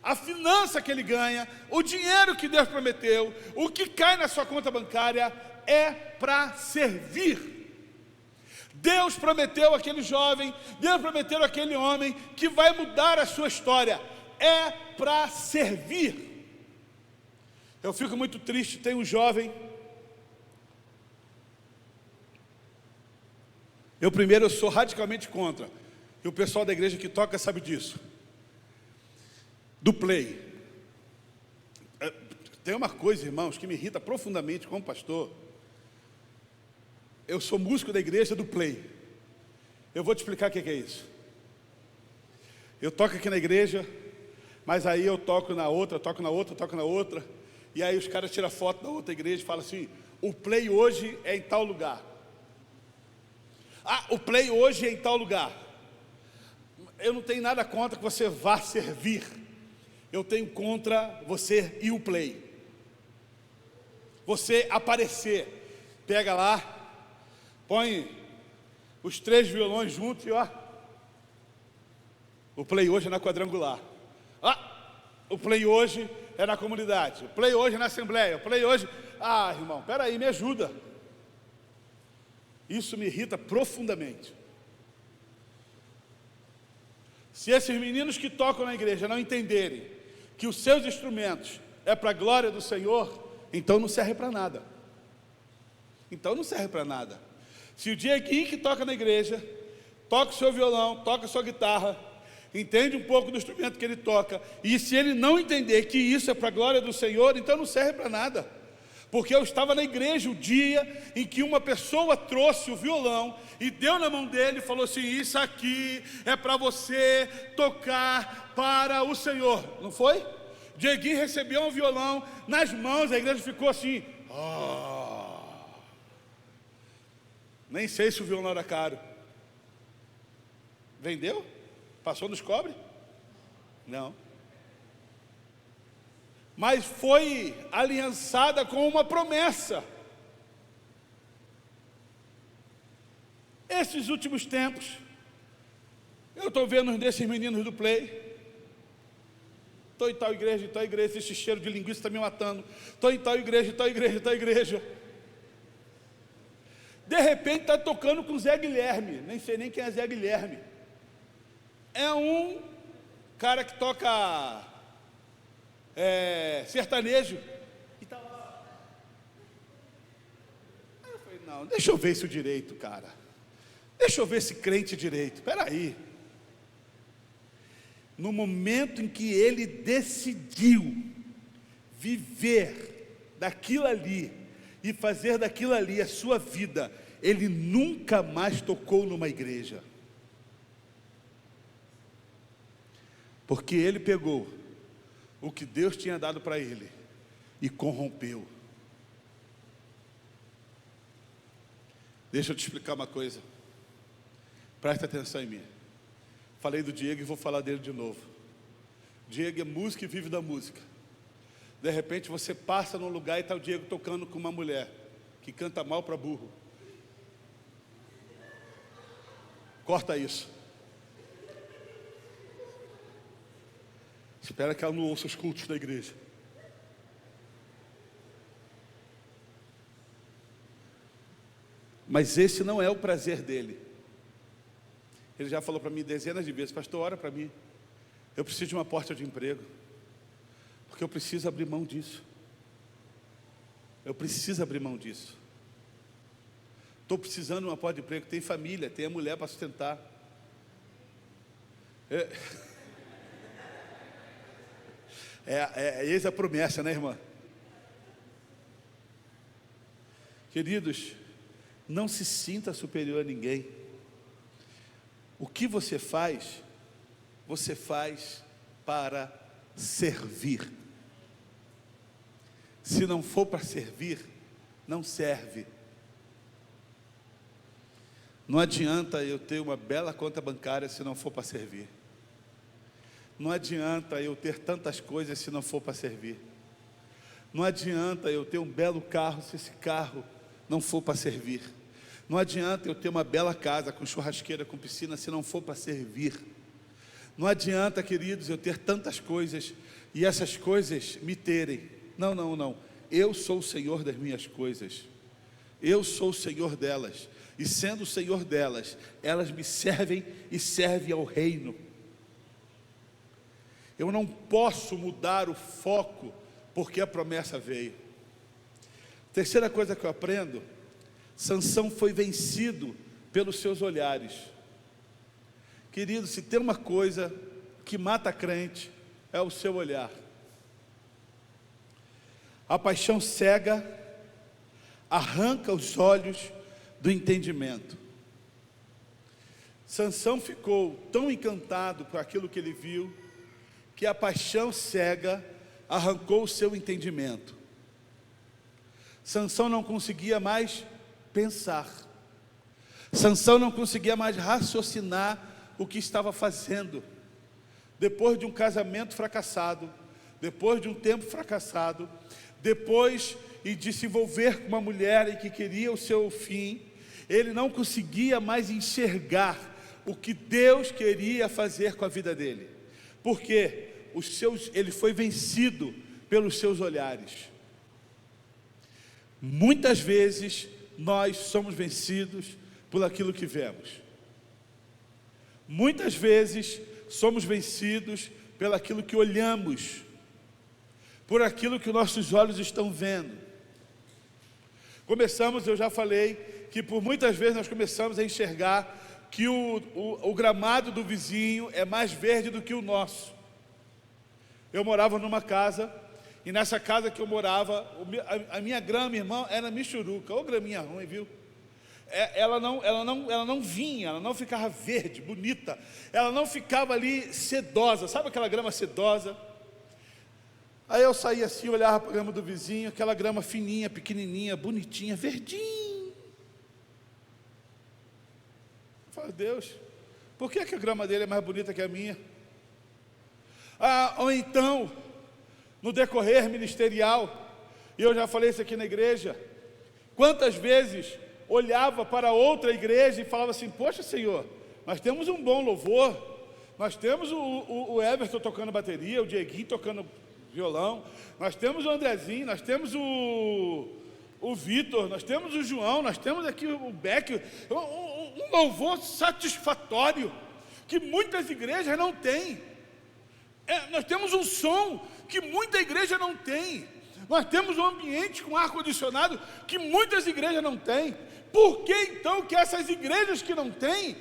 A: A finança que ele ganha, o dinheiro que Deus prometeu, o que cai na sua conta bancária, é para servir. Deus prometeu àquele jovem, Deus prometeu àquele homem que vai mudar a sua história. É para servir. Eu fico muito triste, tem um jovem. Eu sou radicalmente contra, e o pessoal da igreja que toca sabe disso, do play. Tem uma coisa, irmãos, que me irrita profundamente como pastor. Eu sou músico da igreja do play. Eu vou te explicar o que é isso. Eu toco aqui na igreja, mas aí eu toco na outra, e aí os caras tiram foto da outra igreja e falam assim: o play hoje é em tal lugar. O play hoje é em tal lugar. Eu não tenho nada contra que você vá servir. Eu tenho contra você ir o play. Você aparecer. Pega lá, põe os 3 violões juntos e o play hoje é na quadrangular. O play hoje é na comunidade. O play hoje é na assembleia. O play hoje... irmão, peraí, me ajuda. Isso me irrita profundamente. Se esses meninos que tocam na igreja não entenderem que os seus instrumentos é para a glória do Senhor, então não serve para nada. Se o Dieguinho que toca na igreja, toca o seu violão, toca a sua guitarra, entende um pouco do instrumento que ele toca, e se ele não entender que isso é para a glória do Senhor, então não serve para nada. Porque eu estava na igreja o dia em que uma pessoa trouxe o violão e deu na mão dele e falou assim: isso aqui é para você tocar para o Senhor. Não foi? Dieguinho recebeu um violão nas mãos, a igreja ficou assim. Nem sei se o violão era caro. Vendeu? Passou nos cobre? Não. Mas foi aliançada com uma promessa. Esses últimos tempos, eu estou vendo um desses meninos do play. Estou em tal igreja, esse cheiro de linguiça está me matando. Estou em tal igreja. De repente está tocando com Zé Guilherme, nem sei nem quem é Zé Guilherme. É um cara que toca sertanejo. E tá lá. Aí eu falei: não, deixa eu ver isso direito, cara. Deixa eu ver esse crente direito. Espera aí. No momento em que ele decidiu viver daquilo ali e fazer daquilo ali a sua vida, ele nunca mais tocou numa igreja. Porque ele pegou o que Deus tinha dado para ele e corrompeu. Deixa eu te explicar uma coisa. Presta atenção em mim. Falei do Diego e vou falar dele de novo. Diego é músico e vive da música. De repente você passa num lugar e está o Diego tocando com uma mulher que canta mal para burro. Corta isso. Espera que ela não ouça os cultos da igreja. Mas esse não é o prazer dele. Ele já falou para mim dezenas de vezes: pastor, ora para mim. Eu preciso de uma porta de emprego. Porque eu preciso abrir mão disso. eu preciso abrir mão disso. Estou precisando de uma porta de emprego, tem família, tem a mulher para sustentar. Eis a promessa, né, irmã? Queridos, não se sinta superior a ninguém. O que você faz para servir. Se não for para servir, não serve. Não adianta eu ter uma bela conta bancária se não for para servir. Não adianta eu ter tantas coisas se não for para servir. Não adianta eu ter um belo carro se esse carro não for para servir. Não adianta eu ter uma bela casa com churrasqueira, com piscina, se não for para servir. Não adianta, queridos, eu ter tantas coisas e essas coisas me terem. Não. Eu sou o Senhor das minhas coisas. Eu sou o Senhor delas. E sendo o Senhor delas, elas me servem e servem ao reino. Eu não posso mudar o foco, porque a promessa veio. Terceira coisa que eu aprendo: Sansão foi vencido pelos seus olhares. Querido, se tem uma coisa que mata crente, é o seu olhar. A paixão cega arranca os olhos do entendimento. Sansão ficou tão encantado com aquilo que ele viu, que a paixão cega arrancou o seu entendimento. Sansão não conseguia mais pensar. Sansão não conseguia mais raciocinar o que estava fazendo. Depois de um casamento fracassado, depois de um tempo fracassado, depois de se envolver com uma mulher e que queria o seu fim, ele não conseguia mais enxergar o que Deus queria fazer com a vida dele, porque ele foi vencido pelos seus olhares. Muitas vezes nós somos vencidos por aquilo que vemos. Muitas vezes somos vencidos pelo aquilo que olhamos, por aquilo que nossos olhos estão vendo. Eu já falei, que por muitas vezes nós começamos a enxergar que o gramado do vizinho é mais verde do que o nosso. Eu morava numa casa, e nessa casa que eu morava, a minha grama, irmão, era michuruca, ou graminha ruim, viu? Ela não vinha, ela não ficava verde, bonita, ela não ficava ali sedosa, sabe aquela grama sedosa? Aí eu saía assim, olhava para a grama do vizinho, aquela grama fininha, pequenininha, bonitinha, verdinha. Eu falei: Deus, por que a grama dele é mais bonita que a minha? Ou então, no decorrer ministerial, e eu já falei isso aqui na igreja, quantas vezes olhava para outra igreja e falava assim: poxa, Senhor, nós temos um bom louvor, nós temos o Everton tocando bateria, o Dieguinho tocando violão, nós temos o Andrezinho, nós temos o Vitor, nós temos o João, nós temos aqui o Beck, um louvor satisfatório, que muitas igrejas não têm. Nós temos um som que muita igreja não tem. Nós temos um ambiente com ar-condicionado que muitas igrejas não têm. Por que então que essas igrejas que não têm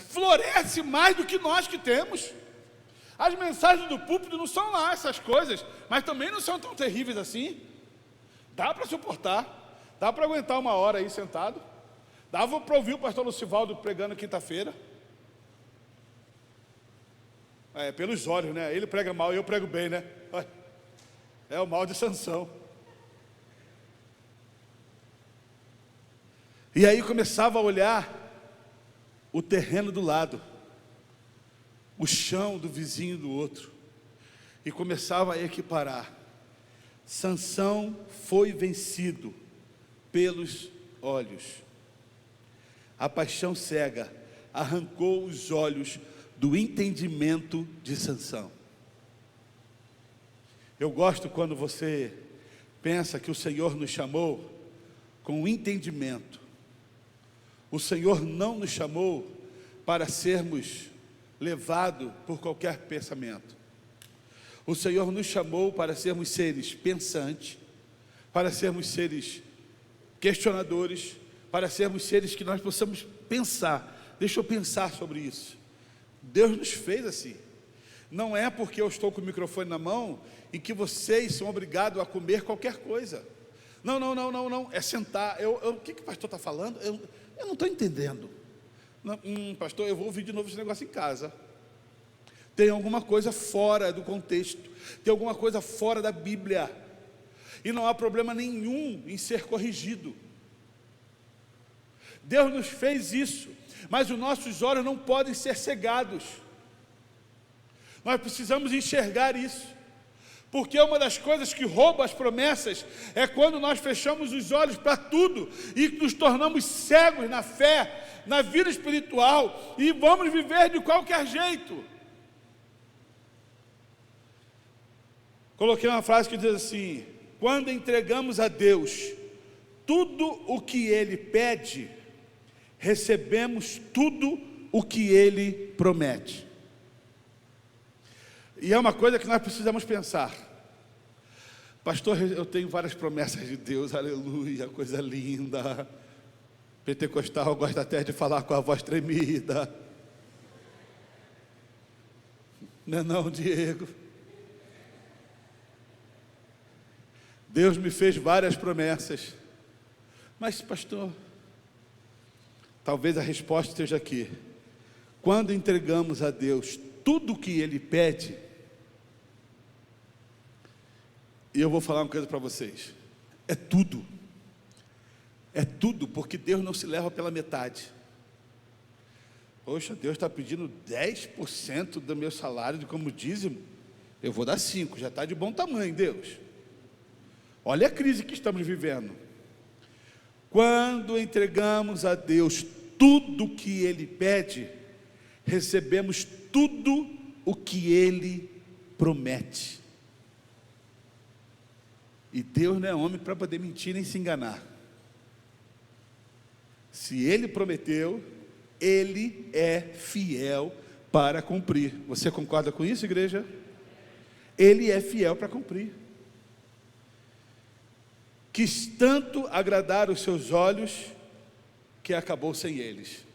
A: florescem mais do que nós que temos? As mensagens do púlpito não são lá essas coisas, mas também não são tão terríveis assim. Dá para suportar, dá para aguentar uma hora aí sentado. Dava para ouvir o pastor Lucivaldo pregando quinta-feira. Pelos olhos, né? Ele prega mal e eu prego bem, né? É o mal de Sansão. E aí começava a olhar o terreno do lado, o chão do vizinho do outro, e começava a equiparar. Sansão foi vencido pelos olhos. A paixão cega arrancou os olhos do entendimento de Sansão. Eu gosto quando você pensa que o Senhor nos chamou com entendimento. O Senhor não nos chamou para sermos levados por qualquer pensamento. O Senhor nos chamou para sermos seres pensantes, para sermos seres questionadores, para sermos seres que nós possamos pensar. Deixa eu pensar sobre isso. Deus nos fez assim. Não é porque eu estou com o microfone na mão em que vocês são obrigados a comer qualquer coisa. Não, é sentar. O que o pastor está falando? Eu não estou entendendo. Não, pastor, eu vou ouvir de novo esse negócio em casa. Tem alguma coisa fora do contexto, tem alguma coisa fora da Bíblia, e não há problema nenhum em ser corrigido. Deus nos fez isso, mas os nossos olhos não podem ser cegados. Nós precisamos enxergar isso, porque uma das coisas que rouba as promessas é quando nós fechamos os olhos para tudo e nos tornamos cegos na fé, na vida espiritual, e vamos viver de qualquer jeito. Coloquei uma frase que diz assim: quando entregamos a Deus tudo o que Ele pede, recebemos tudo o que Ele promete. E é uma coisa que nós precisamos pensar. Pastor, eu tenho várias promessas de Deus, aleluia, coisa linda. Pentecostal gosta até de falar com a voz tremida. Não, Diego? Deus me fez várias promessas. Mas, pastor, talvez a resposta esteja aqui. Quando entregamos a Deus tudo o que Ele pede, e eu vou falar uma coisa para vocês, é tudo, porque Deus não se leva pela metade. Poxa, Deus está pedindo 10% do meu salário como dízimo, eu vou dar 5%, já está de bom tamanho, Deus. Olha a crise que estamos vivendo. Quando entregamos a Deus tudo o que Ele pede, recebemos tudo o que Ele promete. E Deus não é homem para poder mentir nem se enganar. Se Ele prometeu, Ele é fiel para cumprir. Você concorda com isso, igreja? Ele é fiel para cumprir. Quis tanto agradar os seus olhos, que acabou sem eles.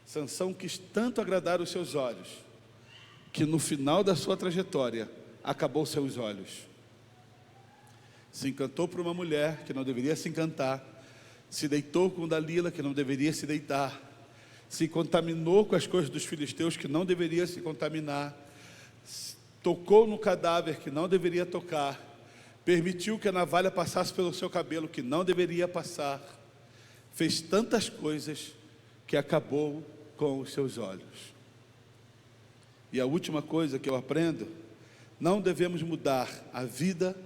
A: Sansão quis tanto agradar os seus olhos, que no final da sua trajetória, acabou seus olhos. Se encantou por uma mulher que não deveria se encantar, se deitou com Dalila que não deveria se deitar, se contaminou com as coisas dos filisteus que não deveria se contaminar, tocou no cadáver que não deveria tocar, permitiu que a navalha passasse pelo seu cabelo que não deveria passar, fez tantas coisas que acabou com os seus olhos. E a última coisa que eu aprendo: não devemos mudar a vida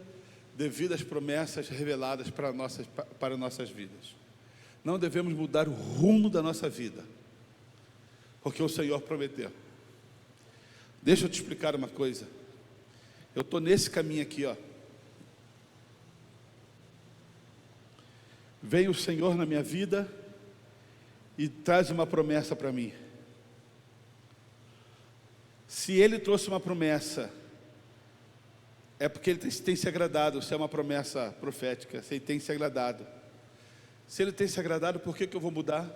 A: devido às promessas reveladas para nossas vidas. Não devemos mudar o rumo da nossa vida, porque o Senhor prometeu. Deixa eu te explicar uma coisa. Eu estou nesse caminho aqui, ó. Vem o Senhor na minha vida e traz uma promessa para mim. Se Ele trouxe uma promessa, é porque Ele tem se agradado. Se é uma promessa profética, se Ele tem se agradado. Se Ele tem se agradado, por que eu vou mudar?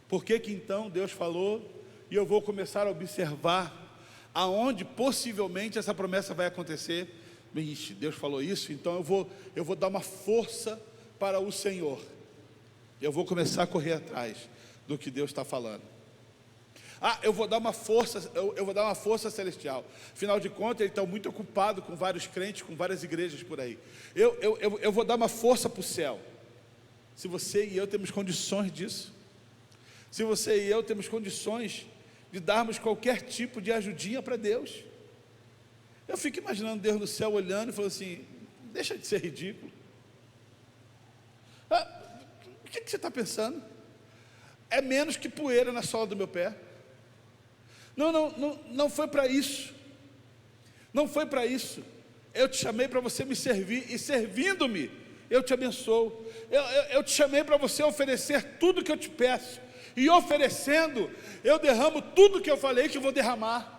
A: Por que então Deus falou e eu vou começar a observar aonde possivelmente essa promessa vai acontecer? Ixi, Deus falou isso, então eu vou dar uma força para o Senhor. Eu vou começar a correr atrás do que Deus está falando. Eu vou dar uma força, eu vou dar uma força celestial. Afinal de contas, ele está muito ocupado com vários crentes, com várias igrejas por aí. Eu vou dar uma força para o céu. Se você e eu temos condições disso, se você e eu temos condições de darmos qualquer tipo de ajudinha para Deus. Eu fico imaginando Deus no céu olhando e falando assim: deixa de ser ridículo. O que você está pensando? É menos que poeira na sola do meu pé. Não foi para isso. Não foi para isso. Eu te chamei para você me servir, e servindo-me, eu te abençoo. Eu te chamei para você oferecer tudo que eu te peço, e oferecendo, eu derramo tudo que eu falei que eu vou derramar.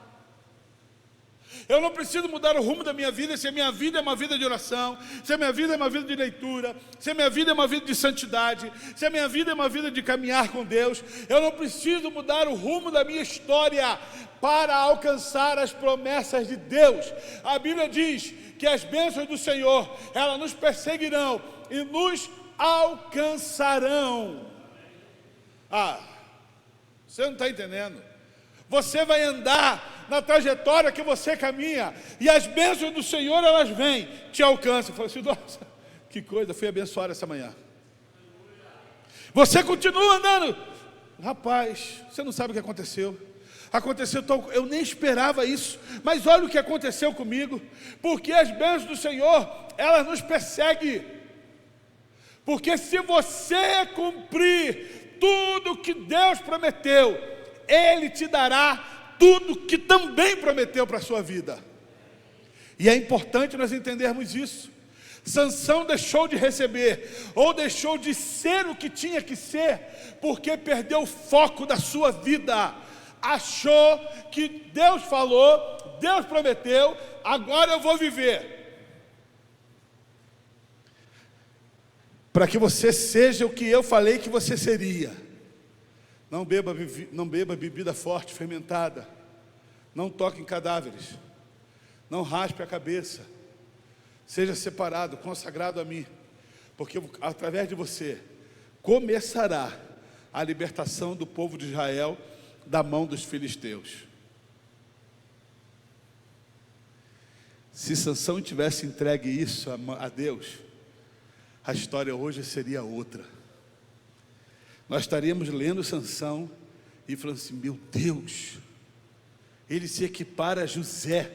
A: Eu não preciso mudar o rumo da minha vida se a minha vida é uma vida de oração, se a minha vida é uma vida de leitura, se a minha vida é uma vida de santidade, se a minha vida é uma vida de caminhar com Deus. Eu não preciso mudar o rumo da minha história para alcançar as promessas de Deus. A Bíblia diz que as bênçãos do Senhor, elas nos perseguirão e nos alcançarão. Você não está entendendo. Você vai andar na trajetória que você caminha, e as bênçãos do Senhor, elas vêm, te alcançam. Fala assim: nossa, que coisa, fui abençoado essa manhã. Você continua andando. Rapaz, você não sabe o que aconteceu. Eu nem esperava isso, mas olha o que aconteceu comigo. Porque as bênçãos do Senhor, elas nos perseguem. Porque se você cumprir tudo que Deus prometeu, Ele te dará tudo que também prometeu para a sua vida. E é importante nós entendermos isso. Sansão deixou de receber, ou deixou de ser o que tinha que ser, porque perdeu o foco da sua vida. Achou que Deus falou, Deus prometeu, agora eu vou viver. Para que você seja o que eu falei que você seria. Não beba bebida forte, fermentada. Não toque em cadáveres. Não raspe a cabeça. Seja separado, consagrado a mim. Porque através de você começará a libertação do povo de Israel da mão dos filisteus. Se Sansão tivesse entregue isso a Deus, a história hoje seria outra. Nós estaríamos lendo Sansão e falando assim: meu Deus, ele se equipara a José,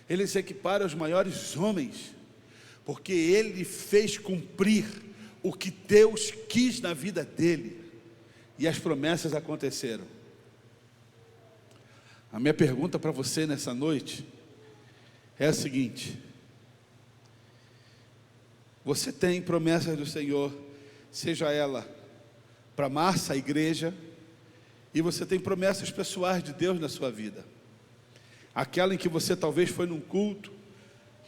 A: ele se equipara aos maiores homens, porque ele fez cumprir o que Deus quis na vida dele, e as promessas aconteceram. A minha pergunta para você nessa noite é a seguinte: você tem promessas do Senhor, seja ela para Massa, a igreja, e você tem promessas pessoais de Deus na sua vida. Aquela em que você talvez foi num culto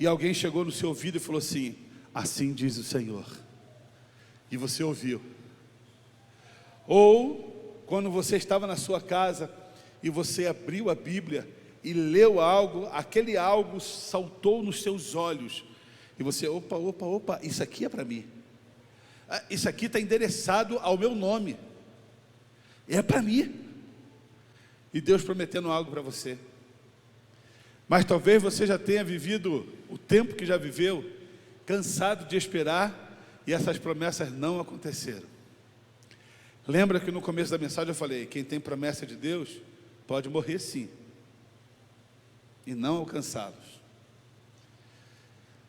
A: e alguém chegou no seu ouvido e falou assim: assim diz o Senhor, e você ouviu. Ou quando você estava na sua casa e você abriu a Bíblia e leu algo, aquele algo saltou nos seus olhos e você: opa, isso aqui é para mim. Isso aqui está endereçado ao meu nome, é para mim. E Deus prometendo algo para você. Mas talvez você já tenha vivido o tempo que já viveu, cansado de esperar, e essas promessas não aconteceram. Lembra que no começo da mensagem eu falei: quem tem promessa de Deus pode morrer sim, e não alcançá-los.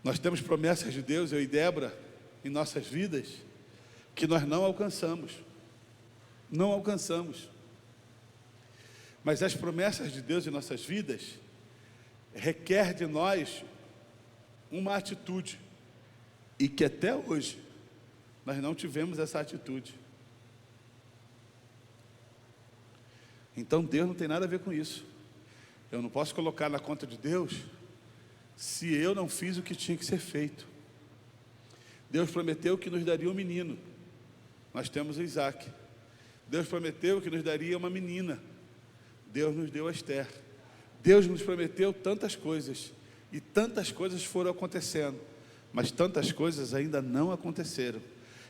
A: Nós temos promessas de Deus, eu e Débora, em nossas vidas, que nós não alcançamos. Não alcançamos. Mas as promessas de Deus em nossas vidas requer de nós uma atitude, e que até hoje nós não tivemos essa atitude. Então Deus não tem nada a ver com isso. Eu não posso colocar na conta de Deus se eu não fiz o que tinha que ser feito. Deus prometeu que nos daria um menino. Nós temos o Isaac. Deus prometeu que nos daria uma menina. Deus nos deu a Esther. Deus nos prometeu tantas coisas, e tantas coisas foram acontecendo, mas tantas coisas ainda não aconteceram.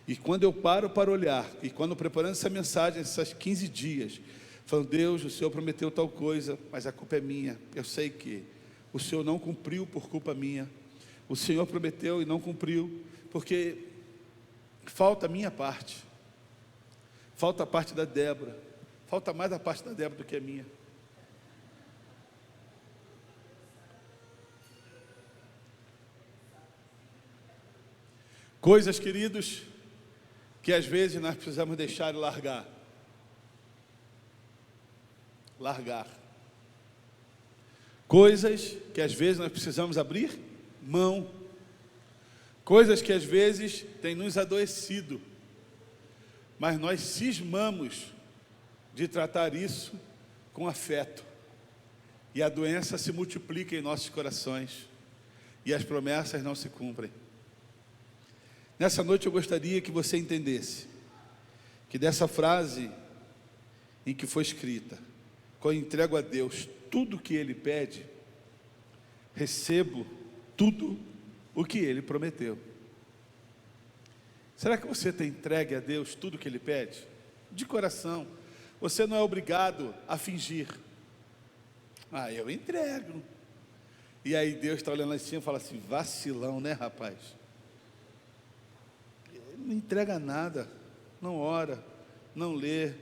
A: E quando eu paro para olhar, e quando preparando essa mensagem, esses 15 dias, falando: Deus, o Senhor prometeu tal coisa, mas a culpa é minha. Eu sei que o Senhor não cumpriu por culpa minha. O Senhor prometeu e não cumpriu, porque falta a minha parte. Falta a parte da Débora. Falta mais a parte da Débora do que a minha. Coisas, queridos, que às vezes nós precisamos deixar e largar. Largar. Coisas que às vezes nós precisamos abrir mão. Coisas que às vezes têm nos adoecido, mas nós cismamos de tratar isso com afeto. e a doença se multiplica em nossos corações, e as promessas não se cumprem. Nessa noite eu gostaria que você entendesse que dessa frase em que foi escrita: quando entrego a Deus tudo o que Ele pede, recebo tudo o que Ele prometeu. Será que você tem entregue a Deus tudo o que Ele pede? De coração. Você não é obrigado a fingir. Eu entrego. E aí Deus está olhando lá em cima e fala assim: vacilão, né, rapaz? Ele não entrega nada, não ora, não lê,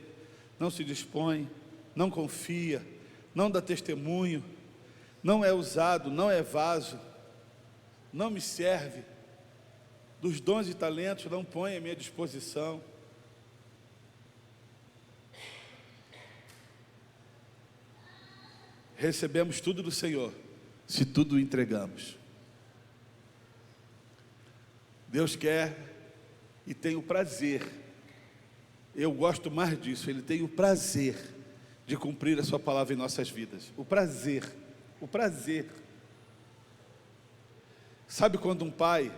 A: não se dispõe, não confia, não dá testemunho, não é usado, não é vaso, não me serve, dos dons e talentos não põe à minha disposição. Recebemos tudo do Senhor, se tudo entregamos. Deus quer e tem o prazer, eu gosto mais disso, Ele tem o prazer de cumprir a sua palavra em nossas vidas. O prazer. Sabe quando um pai,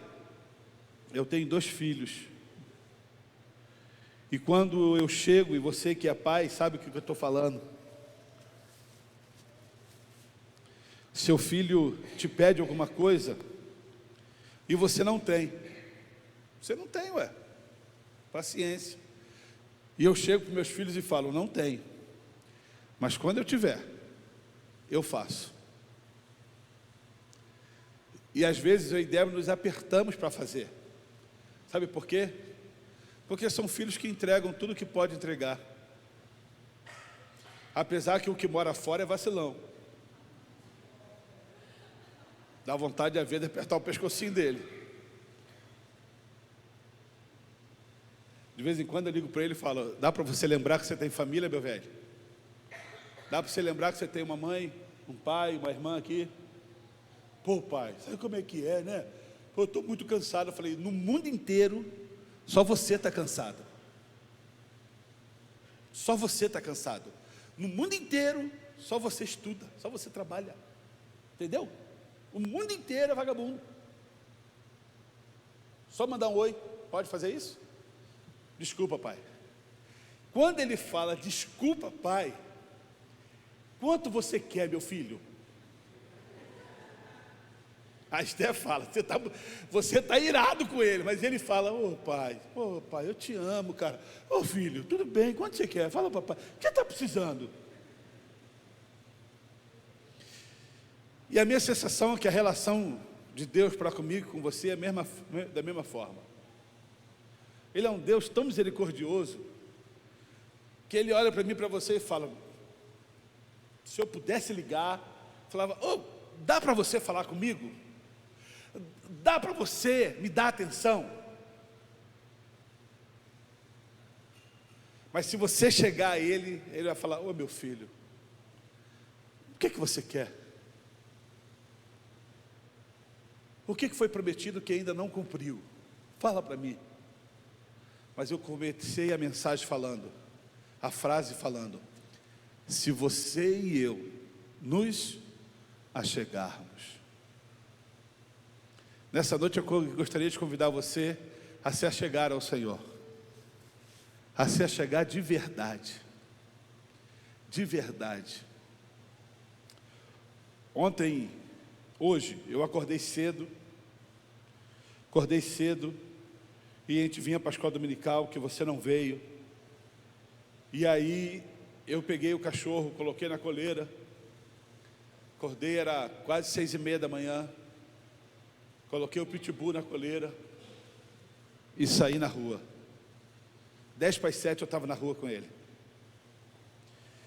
A: eu tenho 2 filhos, e quando eu chego, e você que é pai, sabe o que eu estou falando, seu filho te pede alguma coisa, e você não tem, paciência, e eu chego para meus filhos e falo: não tenho, mas quando eu tiver, eu faço. E às vezes eu e Débora nos apertamos para fazer. Sabe por quê? Porque são filhos que entregam tudo que pode entregar, apesar que o que mora fora é vacilão. Dá vontade de, às vezes, apertar o pescocinho dele. De vez em quando eu ligo para ele e falo: dá para você lembrar que você tem família, meu velho? Dá para você lembrar que você tem uma mãe, um pai, uma irmã aqui? Pô, pai, sabe como é que é, né? Pô, eu estou muito cansado. Eu falei: no mundo inteiro, só você está cansado. Só você está cansado. No mundo inteiro, só você estuda, só você trabalha. Entendeu? O mundo inteiro é vagabundo. Só mandar um oi, pode fazer isso? Desculpa, pai. Quando ele fala desculpa, pai, quanto você quer, meu filho? A Esté fala: você tá irado com ele, mas ele fala: ô pai, eu te amo, cara. Ô filho, tudo bem, quanto você quer? Fala, papai, o que está precisando? E a minha sensação é que a relação de Deus para comigo, com você, é da mesma forma. Ele é um Deus tão misericordioso, que Ele olha para mim, para você e fala: se eu pudesse ligar, falava: dá para você falar comigo? Dá para você me dar atenção? Mas se você chegar a Ele, Ele vai falar: ô meu filho, o que você quer? O que foi prometido que ainda não cumpriu? Fala para mim. Mas eu comecei a mensagem falando, a frase falando: se você e eu nos achegarmos. Nessa noite eu gostaria de convidar você a se achegar ao Senhor, a se achegar de verdade, hoje, eu acordei cedo, e a gente vinha para a escola dominical, que você não veio, e aí eu peguei o cachorro, coloquei na coleira, acordei, era quase 6:30 da manhã, coloquei o pitbull na coleira, e saí na rua. 6:50 eu estava na rua com ele,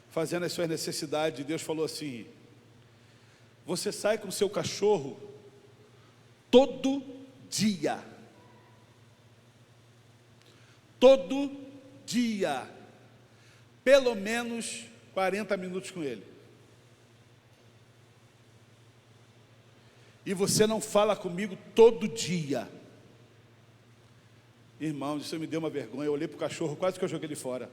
A: fazendo as suas necessidades. Deus falou assim: você sai com o seu cachorro todo dia, pelo menos 40 minutos com ele, e você não fala comigo todo dia. Irmão, isso me deu uma vergonha. Eu olhei para o cachorro, quase que eu joguei ele fora.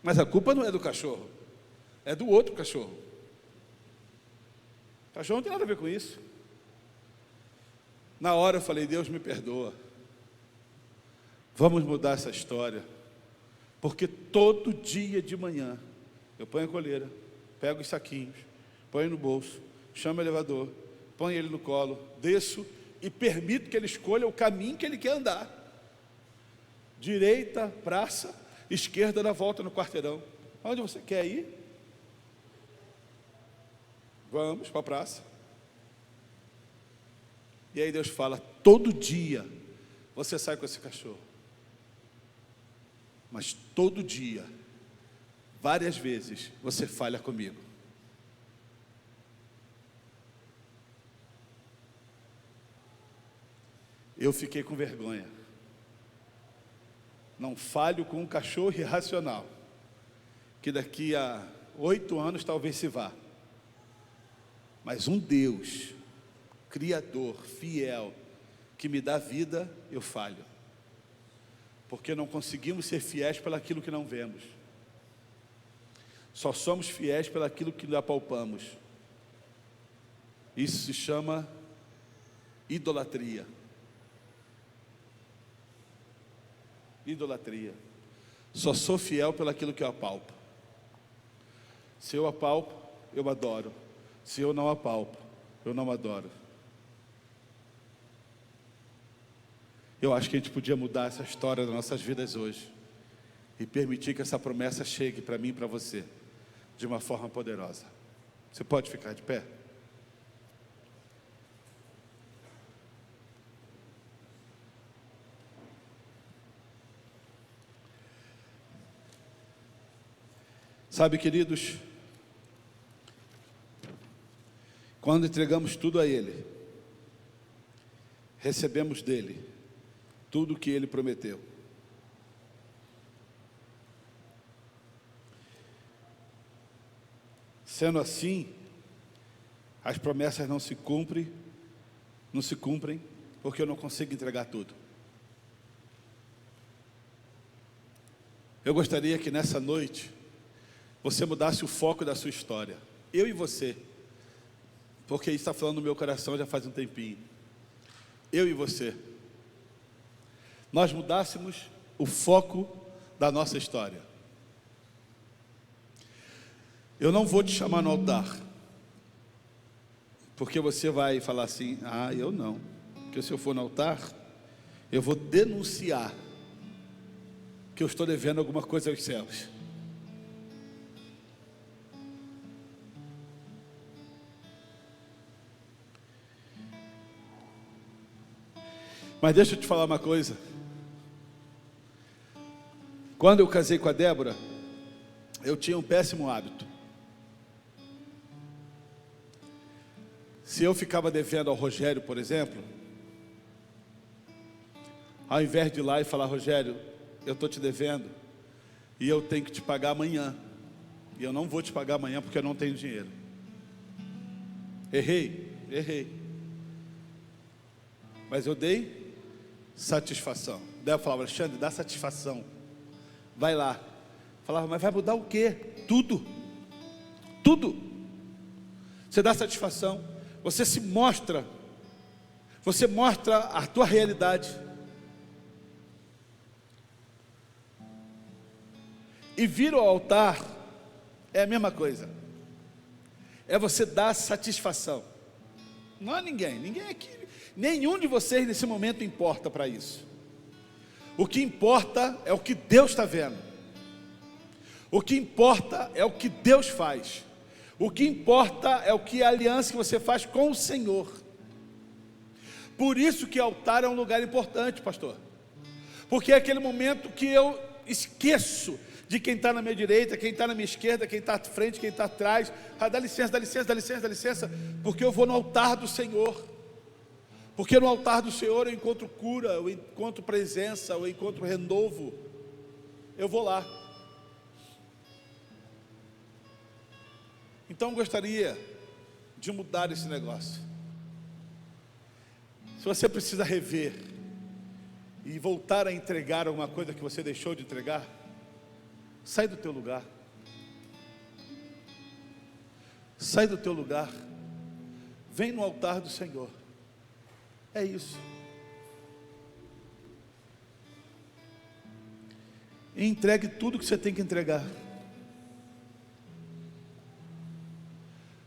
A: Mas a culpa não é do cachorro, é do outro cachorro. O cachorro não tem nada a ver com isso. Na hora eu falei, Deus me perdoa. Vamos mudar essa história. Porque todo dia de manhã, eu ponho a coleira, pego os saquinhos, ponho no bolso, chamo o elevador, ponho ele no colo, desço e permito que ele escolha o caminho que ele quer andar. Direita, praça, esquerda, na volta no quarteirão. Onde você quer ir? Vamos para a praça. E aí Deus fala, todo dia você sai com esse cachorro. Mas todo dia, várias vezes, você falha comigo. Eu fiquei com vergonha. Não falho com um cachorro irracional, que daqui a 8 anos talvez se vá. Mas um Deus, Criador, fiel, que me dá vida, eu falho. Porque não conseguimos ser fiéis pelaquilo que não vemos. Só somos fiéis pelaquilo que apalpamos. Isso se chama idolatria. Idolatria. Só sou fiel pelaquilo que eu apalpo. Se eu apalpo, eu adoro. Se eu não apalpo, eu não adoro. Eu acho que a gente podia mudar essa história das nossas vidas hoje e permitir que essa promessa chegue para mim e para você de uma forma poderosa. Você pode ficar de pé? Sabe, queridos, quando entregamos tudo a Ele, recebemos dEle tudo o que Ele prometeu. Sendo assim, as promessas não se cumprem, porque eu não consigo entregar tudo. Eu gostaria que nessa noite, você mudasse o foco da sua história. Eu e você. Porque isso está falando no meu coração já faz um tempinho. Eu e você. Nós mudássemos o foco da nossa história. Eu não vou te chamar no altar. Porque você vai falar assim, eu não. Porque se eu for no altar, eu vou denunciar que eu estou devendo alguma coisa aos céus. Mas deixa eu te falar uma coisa. Quando eu casei com a Débora, eu tinha um péssimo hábito. Se eu ficava devendo ao Rogério, por exemplo, ao invés de ir lá e falar, Rogério, eu estou te devendo e eu tenho que te pagar amanhã, e eu não vou te pagar amanhã porque eu não tenho dinheiro. Errei. Mas eu dei satisfação. Daí eu falava, Alexandre, dá satisfação. Vai lá. Falava, mas vai mudar o quê? Tudo. Você dá satisfação. Você se mostra. Você mostra a tua realidade. E vir ao altar é a mesma coisa. É você dar satisfação. Não há ninguém aqui. Nenhum de vocês nesse momento importa para isso. O que importa é o que Deus está vendo. O que importa é o que Deus faz. O que importa é o que a aliança que você faz com o Senhor. Por isso que altar é um lugar importante, pastor. Porque é aquele momento que eu esqueço de quem está na minha direita, quem está na minha esquerda, quem está à frente, quem está atrás. Dá licença, porque eu vou no altar do Senhor. Porque no altar do Senhor eu encontro cura, eu encontro presença, eu encontro renovo. Eu vou lá. Então eu gostaria de mudar esse negócio. Se você precisa rever e voltar a entregar alguma coisa que você deixou de entregar, sai do teu lugar. sai do teu lugar, vem no altar do Senhor. É isso. E entregue tudo que você tem que entregar.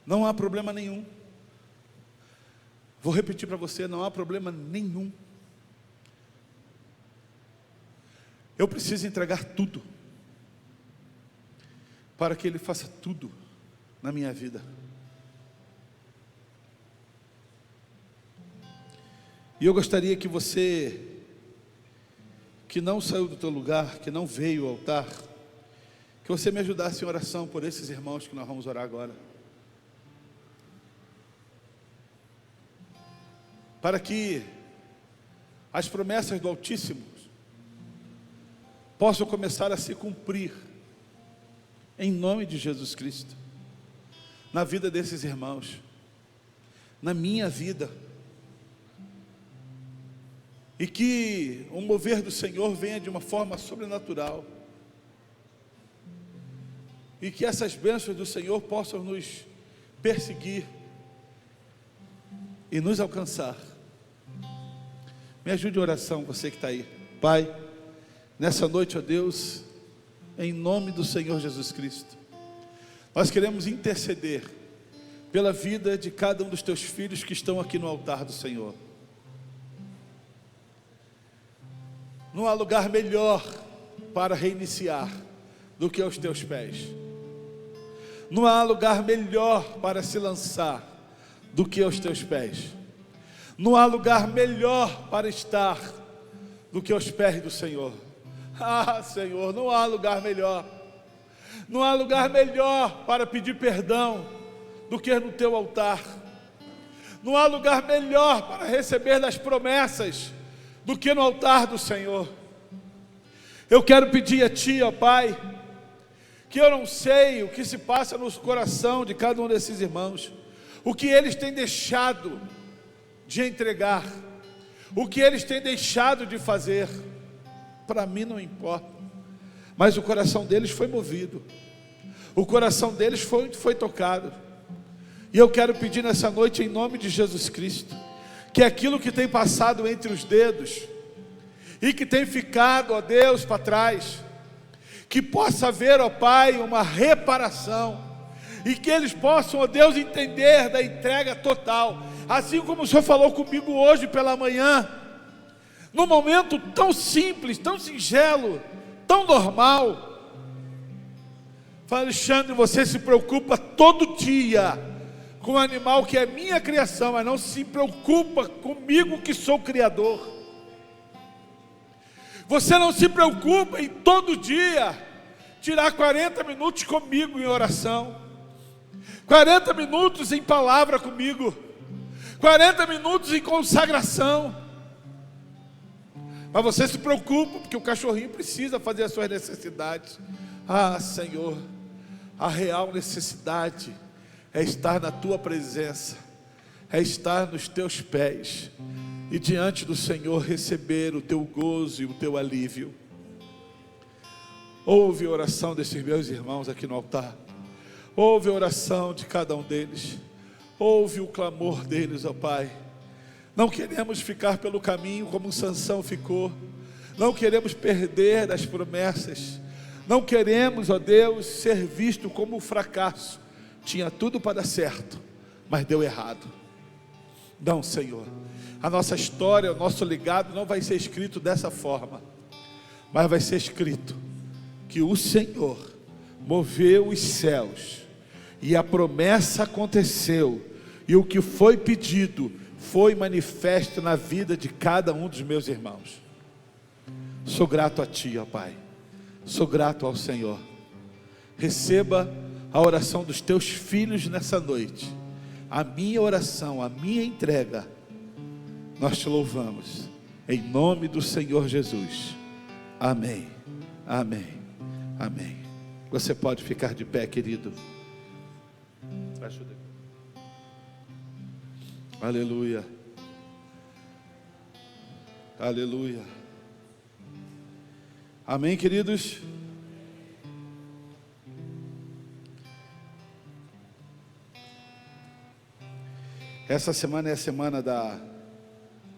A: Não há problema nenhum. Vou repetir para você, não há problema nenhum. Eu preciso entregar tudo, para que Ele faça tudo na minha vida. E eu gostaria que você, que não saiu do teu lugar, que não veio ao altar, que você me ajudasse em oração por esses irmãos que nós vamos orar agora. Para que as promessas do Altíssimo possam começar a se cumprir, em nome de Jesus Cristo, na vida desses irmãos, na minha vida, e que o mover do Senhor venha de uma forma sobrenatural, e que essas bênçãos do Senhor possam nos perseguir e nos alcançar. Me ajude em oração, você que está aí. Pai, nessa noite, ó Deus, em nome do Senhor Jesus Cristo, nós queremos interceder pela vida de cada um dos teus filhos que estão aqui no altar do Senhor. Não há lugar melhor para reiniciar do que aos teus pés. Não há lugar melhor para se lançar do que aos teus pés. Não há lugar melhor para estar do que aos pés do Senhor. Ah, Senhor, não há lugar melhor. Não há lugar melhor para pedir perdão do que no teu altar. Não há lugar melhor para receber das promessas do que no altar do Senhor. Eu quero pedir a Ti, ó Pai, que eu não sei o que se passa no coração de cada um desses irmãos, o que eles têm deixado de entregar, o que eles têm deixado de fazer, para mim não importa, mas o coração deles foi movido, o coração deles foi tocado, e eu quero pedir nessa noite, em nome de Jesus Cristo, que aquilo que tem passado entre os dedos, e que tem ficado, ó Deus, para trás, que possa haver, ó Pai, uma reparação, e que eles possam, ó Deus, entender da entrega total, assim como o Senhor falou comigo hoje pela manhã, num momento tão simples, tão singelo, tão normal. Fala, Alexandre, você se preocupa todo dia com o animal que é minha criação, mas não se preocupa comigo que sou criador. Você não se preocupa em todo dia tirar 40 minutos comigo em oração, 40 minutos em palavra comigo, 40 minutos em consagração. Mas você se preocupa porque o cachorrinho precisa fazer as suas necessidades. Ah, Senhor, a real necessidade é estar na Tua presença, é estar nos Teus pés e diante do Senhor receber o Teu gozo e o Teu alívio. Ouve a oração desses meus irmãos aqui no altar, ouve a oração de cada um deles, ouve o clamor deles, ó Pai. Não queremos ficar pelo caminho como Sansão ficou, não queremos perder as promessas, não queremos, ó Deus, ser visto como um fracasso. Tinha tudo para dar certo, mas deu errado. Não, Senhor, a nossa história, o nosso legado não vai ser escrito dessa forma, mas vai ser escrito que o Senhor moveu os céus, e a promessa aconteceu, e o que foi pedido foi manifesto na vida de cada um dos meus irmãos. Sou grato a Ti, ó Pai, sou grato ao Senhor. Receba a oração dos Teus filhos nessa noite, a minha oração, a minha entrega. Nós Te louvamos, em nome do Senhor Jesus. Amém, amém, amém. Você pode ficar de pé, querido. Ajuda. Aleluia, aleluia. Amém, queridos. Essa semana é a semana da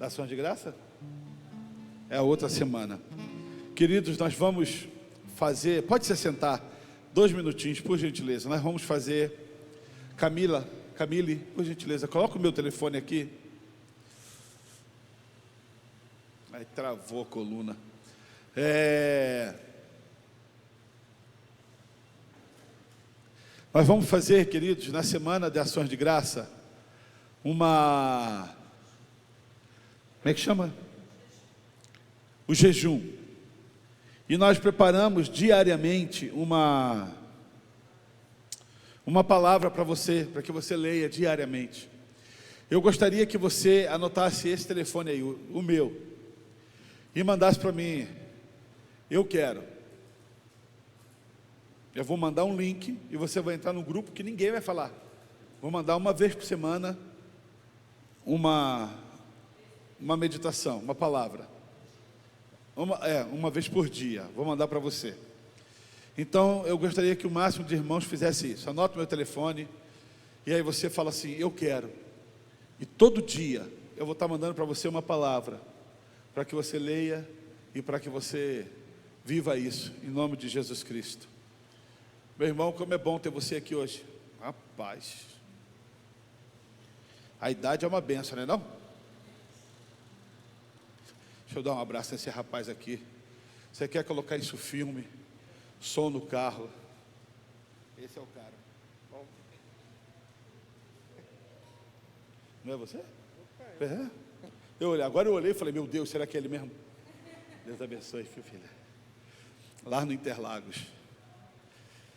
A: Ação de Graça? É a outra semana. Queridos, nós vamos fazer, pode se sentar 2 minutinhos, por gentileza. Nós vamos fazer, Camille, por gentileza, coloca o meu telefone aqui. Aí travou a coluna. Nós vamos fazer, queridos, na semana de Ações de Graça, como é que chama? O jejum. E nós preparamos diariamente uma palavra para você, para que você leia diariamente. Eu gostaria que você anotasse esse telefone aí, o meu, e mandasse para mim. Eu quero. Eu vou mandar um link e você vai entrar num grupo que ninguém vai falar. Vou mandar uma vez por semana uma meditação, uma palavra. Uma vez por dia. Vou mandar para você. Então, eu gostaria que o máximo de irmãos fizesse isso. Anota o meu telefone e aí você fala assim, eu quero. E todo dia eu vou estar mandando para você uma palavra, para que você leia e para que você viva isso, em nome de Jesus Cristo. Meu irmão, como é bom ter você aqui hoje. Rapaz, a idade é uma benção, não é não? Deixa eu dar um abraço nesse rapaz aqui. Você quer colocar isso filme? Som no carro. Esse é o cara. Não é você? É. Agora eu olhei e falei, meu Deus, será que é ele mesmo? Deus abençoe, filho. Lá no Interlagos.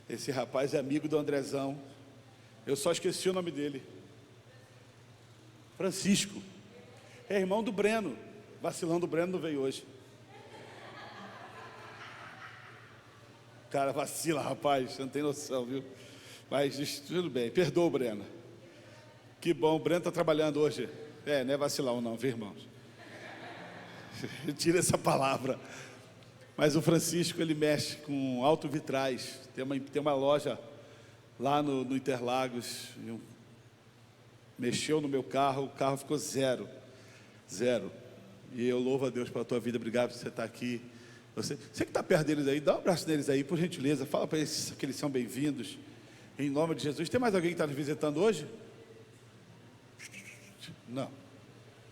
A: Esse rapaz é amigo do Andrezão. Eu só esqueci o nome dele. Francisco. É irmão do Breno. Vacilão do Breno não veio hoje. Cara, vacila, rapaz, você não tem noção, viu? Mas tudo bem, perdoa o Breno. Que bom, o Breno está trabalhando hoje. Não é vacilão não, viu, irmãos? Tira essa palavra. Mas o Francisco, ele mexe com autovitrais. Tem uma loja lá no Interlagos. Mexeu no meu carro, o carro ficou zero. E eu louvo a Deus pela tua vida, obrigado por você estar aqui. Você que está perto deles aí, dá um abraço neles aí, por gentileza. Fala para eles que eles são bem-vindos, em nome de Jesus. Tem mais alguém que está nos visitando hoje? Não.